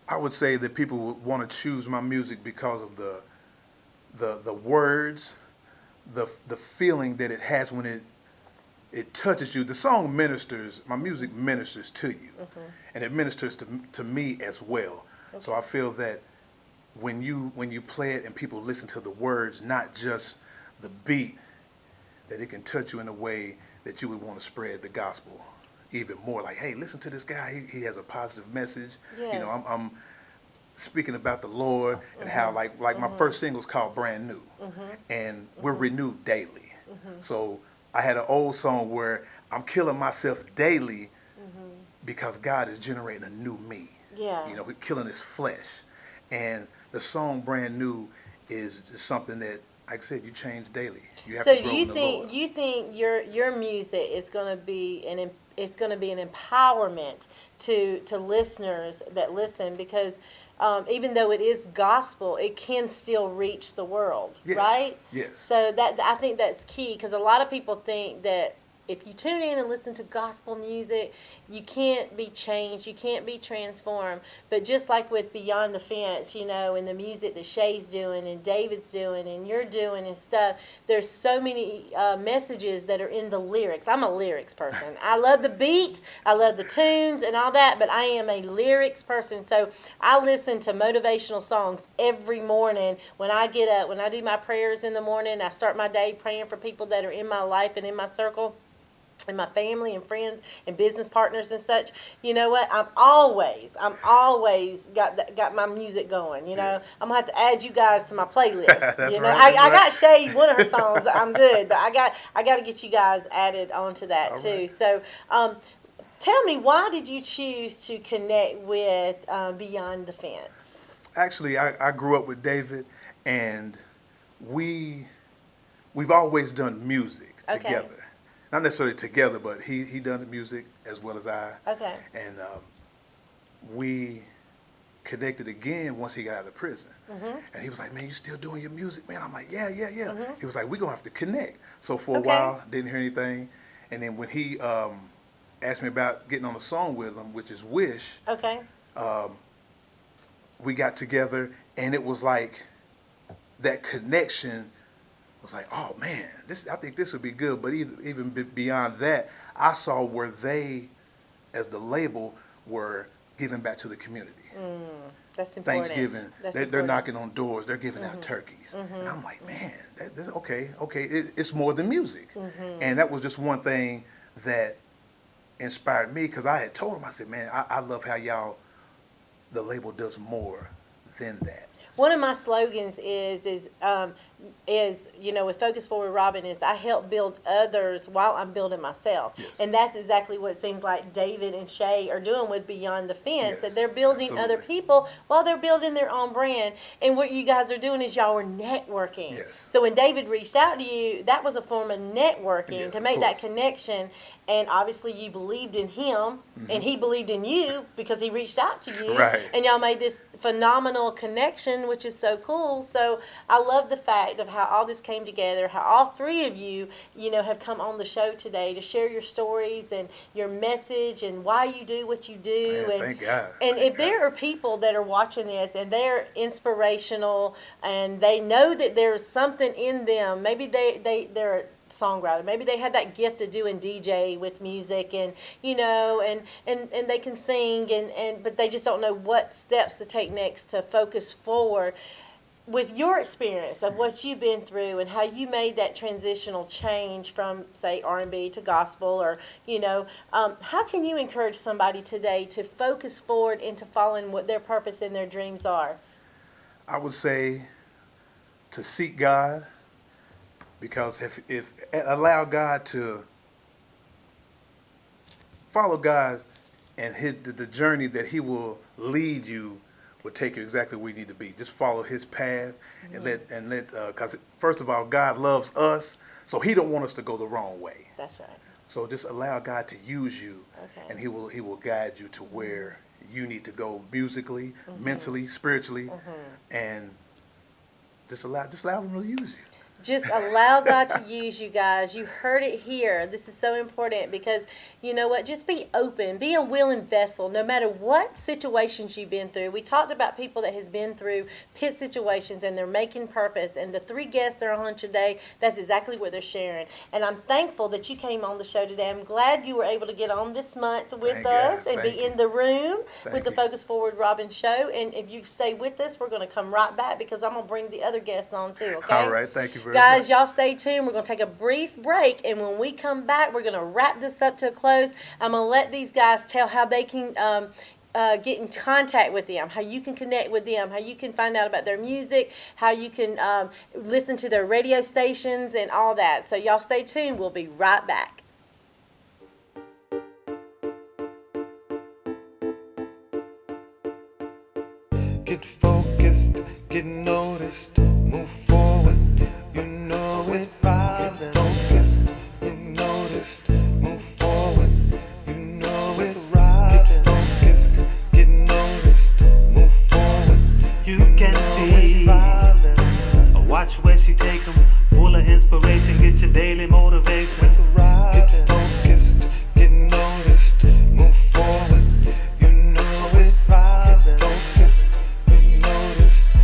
I would say that people would want to choose my music because of the words, the feeling that it has when it touches you. The song ministers, my music ministers to you, and it ministers to me as well. Okay. So I feel that when you play it and people listen to the words, not just the beat, that it can touch you in a way that you would want to spread the gospel even more. Like, hey, listen to this guy. He has a positive message. Yes. You know, I'm speaking about the Lord and how like my first single is called Brand New, and we're renewed daily. So I had an old song where I'm killing myself daily because God is generating a new me. Yeah. You know, we're killing this flesh. And the song Brand New is something that, like I said, you change daily. You have to grow in the Lord. You think your music is going to be an empowerment to listeners that listen, because even though it is gospel, it can still reach the world, Yes. right? Yes. So I think that's key, because a lot of people think that if you tune in and listen to gospel music, you can't be changed, you can't be transformed. But just like with Beyond the Fence, you know, and the music that Shay's doing and David's doing and you're doing and stuff, there's so many messages that are in the lyrics. I'm a lyrics person. I love the beat, I love the tunes and all that, but I am a lyrics person. So I listen to motivational songs every morning when I get up, when I do my prayers in the morning. I start my day praying for people that are in my life and in my circle, and my family and friends and business partners and such. You know what? I'm always got my music going. You know, Yes. I'm gonna have to add you guys to my playlist. That's you know, right, I that's got Shay, one of her songs. I'm good, but I got to get you guys added onto that All too. right. So, tell me, why did you choose to connect with Beyond the Fence? Actually, I grew up with David, and we've always done music Okay. together. Not necessarily together, but he done the music as well as I. Okay. And we connected again once he got out of prison. And he was like, man, you still doing your music, man? I'm like, yeah. He was like, we're going to have to connect. So for a Okay. while, didn't hear anything. And then when he asked me about getting on a song with him, which is Wish, Okay. we got together, and it was like that connection was like, oh man, I think this would be good. But even beyond that, I saw where they, as the label, were giving back to the community. That's important. Thanksgiving, That's they're important. knocking on doors, they're giving out turkeys. And I'm like, man, that's okay, it's more than music. And that was just one thing that inspired me, because I had told him, I said, man, I love how the label does more than that. One of my slogans is is, with Focus Forward Robin, is I help build others while I'm building myself. Yes. And that's exactly what it seems like David and Shay are doing with Beyond the Fence, Yes, that they're building absolutely. other people while they're building their own brand. And what you guys are doing is y'all are networking. Yes. So when David reached out to you, that was a form of networking Yes, to of make that course. connection. And obviously you believed in him, and he believed in you because he reached out to you. Right. And y'all made this phenomenal connection, which is so cool. So I love the fact of how all this came together, how all three of you, have come on the show today to share your stories and your message and why you do what you do. Man, and thank God. and Thank if there are people that are watching this and they're inspirational and they know that there's something in them, maybe they're a songwriter, maybe they have that gift of doing DJ with music, and and they can sing, and but they just don't know what steps to take next to focus forward. With your experience of what you've been through and how you made that transitional change from, say, R&B to gospel, or how can you encourage somebody today to focus forward into following what their purpose and their dreams are? I would say to seek God, because if allow God to follow God, and the journey that He will lead you will take you exactly where you need to be. Just follow His path, and let because first of all, God loves us, so He don't want us to go the wrong way. That's right. So just allow God to use you, Okay. and He will guide you to where you need to go musically, mentally, spiritually, and just allow Him to use you. Just allow God to use you guys. You heard it here. This is so important because you know what? Just be open. Be a willing vessel no matter what situations you've been through. We talked about people that has been through pit situations and they're making purpose. And the three guests that are on today, that's exactly what they're sharing. And I'm thankful that you came on the show today. I'm glad you were able to get on this month with Thank us God. and Thank be you. in the room Thank with the you. Focus Forward Robin show. And if you stay with us, we're going to come right back because I'm going to bring the other guests on too, okay? All right, thank you very Guys, much. y'all stay tuned. We're going to take a brief break, and when we come back, we're going to wrap this up to a close. I'm going to let these guys tell how they can get in contact with them, how you can connect with them, how you can find out about their music, how you can listen to their radio stations and all that. So y'all stay tuned. We'll be right back. Get focused, get noticed, move forward, you know it, right. Get focused, get noticed, move forward, you know it, right. Get focused, get noticed, move forward, You can see. Watch where she take 'em. Full of inspiration, get your daily motivation. get focused, get noticed, move forward, you know it, right. Get focused, get noticed, move forward, you know it,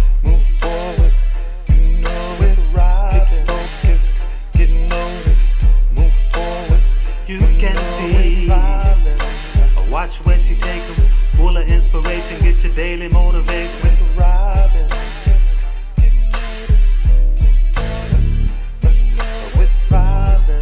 right. Get focused, get noticed, move forward, You can see. Watch where she take 'em. Full of inspiration, get your daily motivation. right. Get focused, get noticed, move forward, with Robin.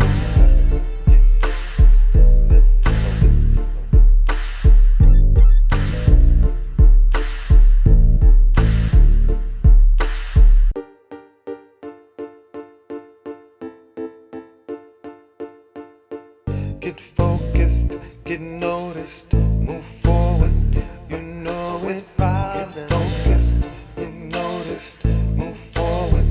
Get focused, get noticed, move forward, you know it, right. Get focused, get noticed, move forward,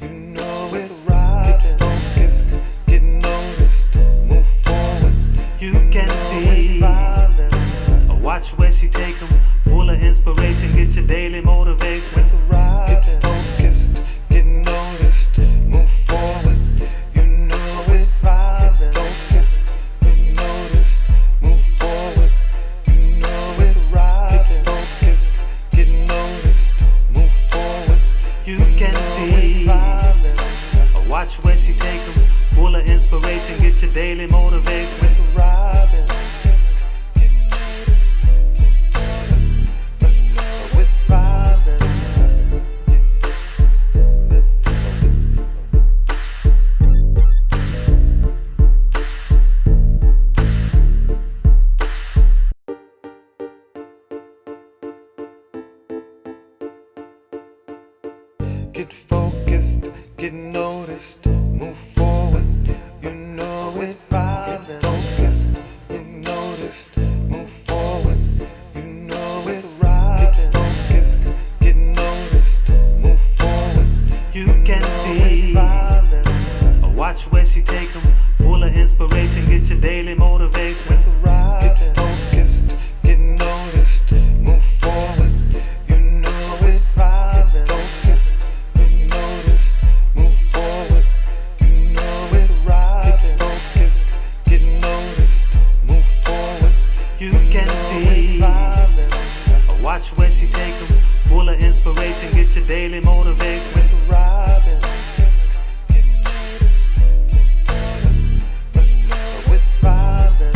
you know it, right. Get focused, get noticed, move forward, You can see. Watch where she take 'em. Full of inspiration, get your daily motivation. right. Get focused, get noticed, move forward, you know it, right. Get focused, get noticed, move forward, you know it, right. Get focused, get noticed, move forward, You can see. Watch where she take 'em. Full of inspiration, get your daily motivation. right. Get focused, get noticed, move forward, with Robin. Get focused, get she take 'em. Full of inspiration, get your daily motivation. Get focused, get noticed, move forward. You know it, Robin. Get focused, get noticed, move forward. You know it, Robin. Get focused, get noticed, move forward. You can see. Watch where she take 'em. Full of inspiration, get your daily motivation. Robin, just get noticed, move forward. With Robin.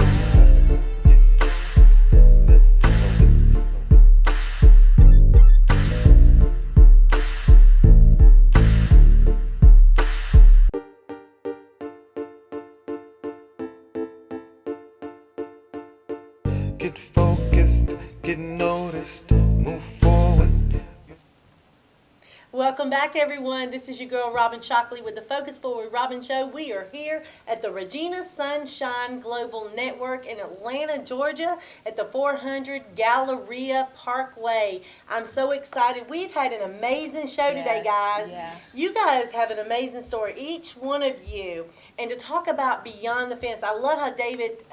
Get focused, get noticed, move forward. Welcome back, everyone. This is your girl, Robin Shockley, with the Focus Forward Robin Show. We are here at the Regina Sunshine Global Network in Atlanta, Georgia, at the 400 Galleria Parkway. I'm so excited. We've had an amazing show today, guys. Yes. You guys have an amazing story, each one of you. And to talk about Beyond the Fence, I love how David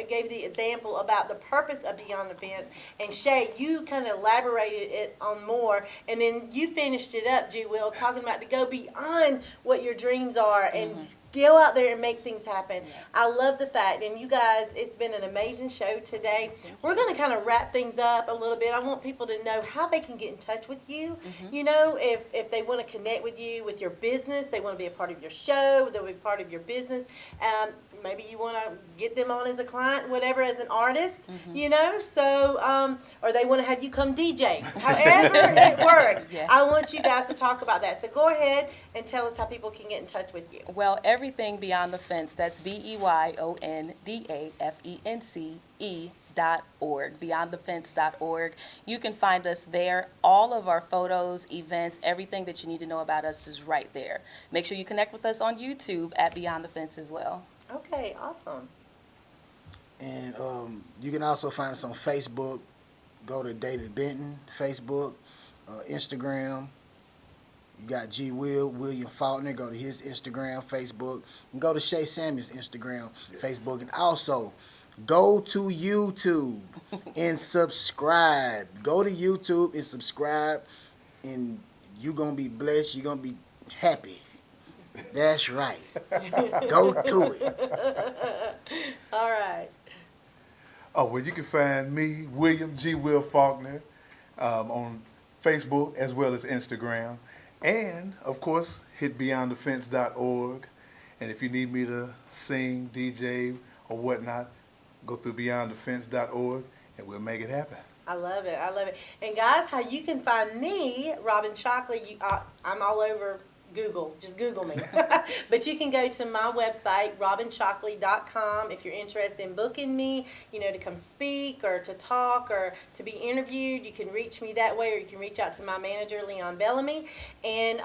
gave the example about the purpose of Beyond the Fence. And Shay, you kind of elaborated it on more. And then you finished it up, G. Will, talking about to go beyond what your dreams are and go out there and make things happen. Yeah. I love the fact, and you guys, it's been an amazing show today. We're going to kind of wrap things up a little bit. I want people to know how they can get in touch with you. You know, if they want to connect with you with your business, they want to be a part of your show, they'll be part of your business. Maybe you want to get them on as a client, whatever, as an artist, you know, so, or they want to have you come DJ. However it works. Yeah. I want you guys to talk about that. So go ahead and tell us how people can get in touch with you. Well, everything Beyond the Fence, that's BeyondTheFence.org, beyondthefence.org. You can find us there. All of our photos, events, everything that you need to know about us is right there. Make sure you connect with us on YouTube at Beyond the Fence as well. Okay, awesome. And you can also find us on Facebook. Go to David Benton, Facebook, Instagram. You got G. William Faulkner. Go to his Instagram, Facebook. And go to Shay Samuel's Instagram, Facebook. And also, go to YouTube and subscribe. Go to YouTube and subscribe. And you're going to be blessed. You're going to be happy. That's right. Go to it. All right. Oh, well, you can find me, William G. Will Faulkner, on Facebook as well as Instagram. And, of course, hit beyondthefence.org. And if you need me to sing, DJ, or whatnot, go through beyondthefence.org, and we'll make it happen. I love it. I love it. And, guys, how you can find me, Robin Shockley, I'm all over Google. Just Google me. But you can go to my website, robinshockley.com, if you're interested in booking me, you know, to come speak or to talk or to be interviewed. You can reach me that way, or you can reach out to my manager, Leon Bellamy. And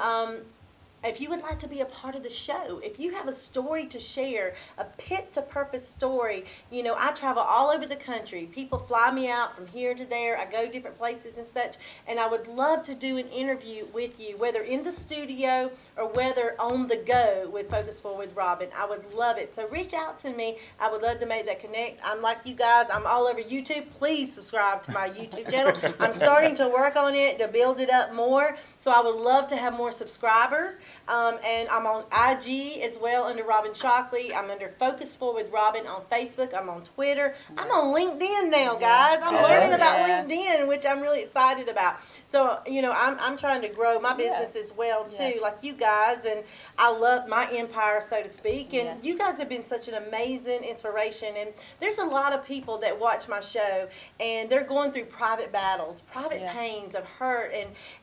if you would like to be a part of the show, if you have a story to share, a pit-to-purpose story, you know, I travel all over the country. People fly me out from here to there. I go different places and such, and I would love to do an interview with you, whether in the studio or whether on the go with Focus Forward with Robin. I would love it. So reach out to me. I would love to make that connect. I'm like you guys. I'm all over YouTube. Please subscribe to my YouTube channel. I'm starting to work on it to build it up more, so I would love to have more subscribers. And I'm on IG as well under Robin Shockley. I'm under Focus Forward with Robin on Facebook. I'm on Twitter. I'm on LinkedIn now, guys. I'm learning about LinkedIn, which I'm really excited about. So, you know, I'm trying to grow my business as well, too, like you guys. And I love my empire, so to speak. And you guys have been such an amazing inspiration. And there's a lot of people that watch my show, and they're going through private battles, private pains of hurt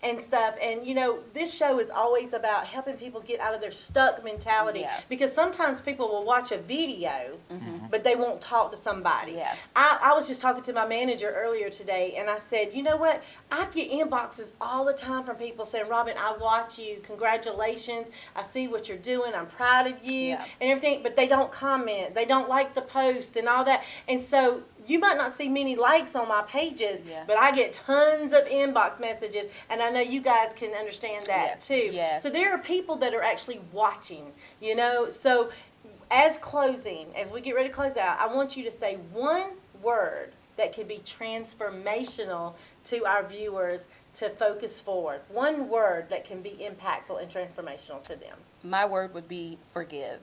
and stuff. And, you know, this show is always about helping people get out of their stuck mentality, because sometimes people will watch a video but they won't talk to somebody. I was just talking to my manager earlier today, and I said, you know what, I get inboxes all the time from people saying, Robin, I watch you, congratulations, I see what you're doing, I'm proud of you and everything, but they don't comment, they don't like the post and all that. And so you might not see many likes on my pages, but I get tons of inbox messages, and I know you guys can understand that too. So there are people that are actually watching, you know, so as closing, as we get ready to close out, I want you to say one word that can be transformational to our viewers to focus forward. One word that can be impactful and transformational to them. My word would be forgive.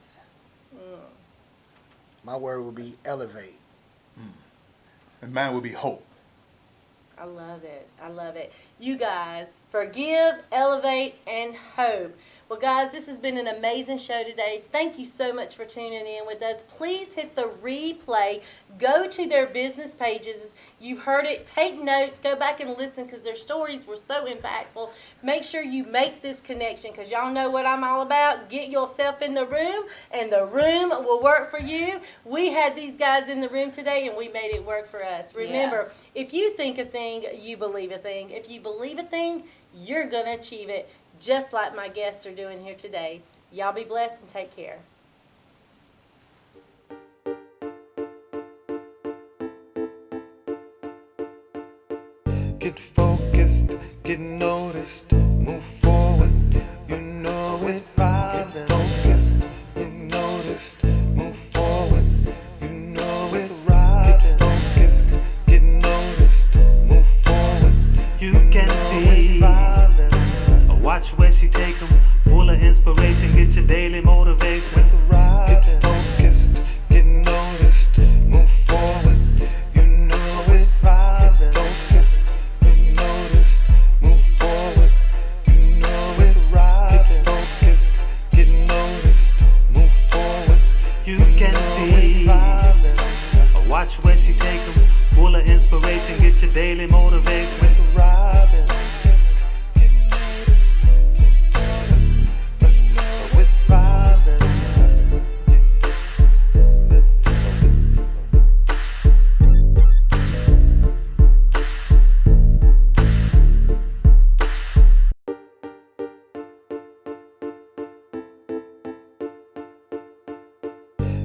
My word would be elevate. And mine would be hope. I love it. I love it. You guys, forgive, elevate, and hope. Well, guys, this has been an amazing show today. Thank you so much for tuning in with us. Please hit the replay. Go to their business pages. You've heard it. Take notes. Go back and listen because their stories were so impactful. Make sure you make this connection because y'all know what I'm all about. Get yourself in the room, and the room will work for you. We had these guys in the room today, and we made it work for us. Remember, if you think a thing, you believe a thing. If you believe a thing, you're going to achieve it, just like my guests are doing here today. Y'all be blessed and take care. Get focused, get noticed, move forward, you know it, right? Get focused, get noticed, move forward, you know it, right? Get focused, get noticed, move forward, You can see. Watch where she take 'em. Full of inspiration, get your daily motivation. Get focused, get noticed, move forward, you know it, right? Get focused, get noticed, move forward, you know it, right? Get focused, get noticed, move forward, You can see. Watch where she take 'em. Full of inspiration, get your daily motivation.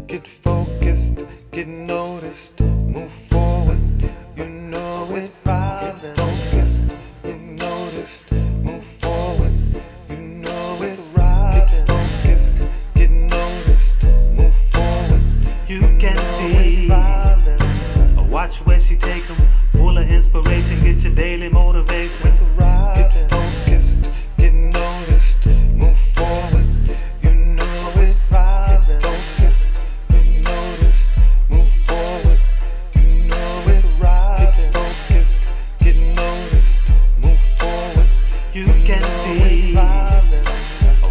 Get focused, get noticed, move forward, you know it, right? Get focused, get noticed, move forward, you know it, right? Get focused, get noticed, move forward, You can see. Watch where she take 'em. Full of inspiration, get your daily motivation. get focused, get noticed, move forward, you know it, right? Get focused, get noticed, move forward, you know it, right? Get focused, get noticed, move forward, You can see.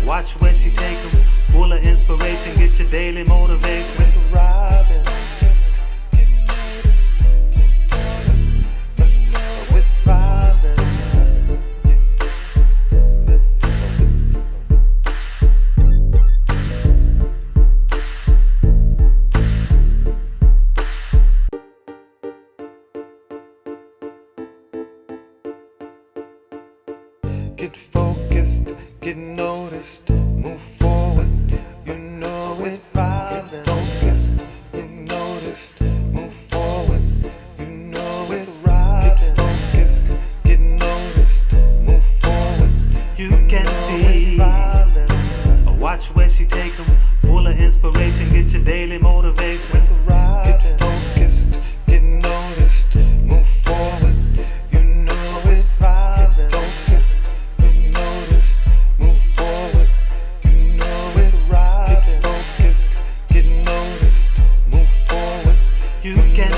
Watch where she take 'em. Full of inspiration, get your daily motivation. Get focused, get noticed, move forward, you know it, right? Get focused, get noticed, move forward, you know it, right? Get focused, get noticed, move forward, You can see. Watch where she take 'em. Full of inspiration, get your daily motivation. get focused, get noticed, move forward, you know it, right? Get focused, get noticed, move forward, you know it, right? Get focused, get noticed, move forward, You can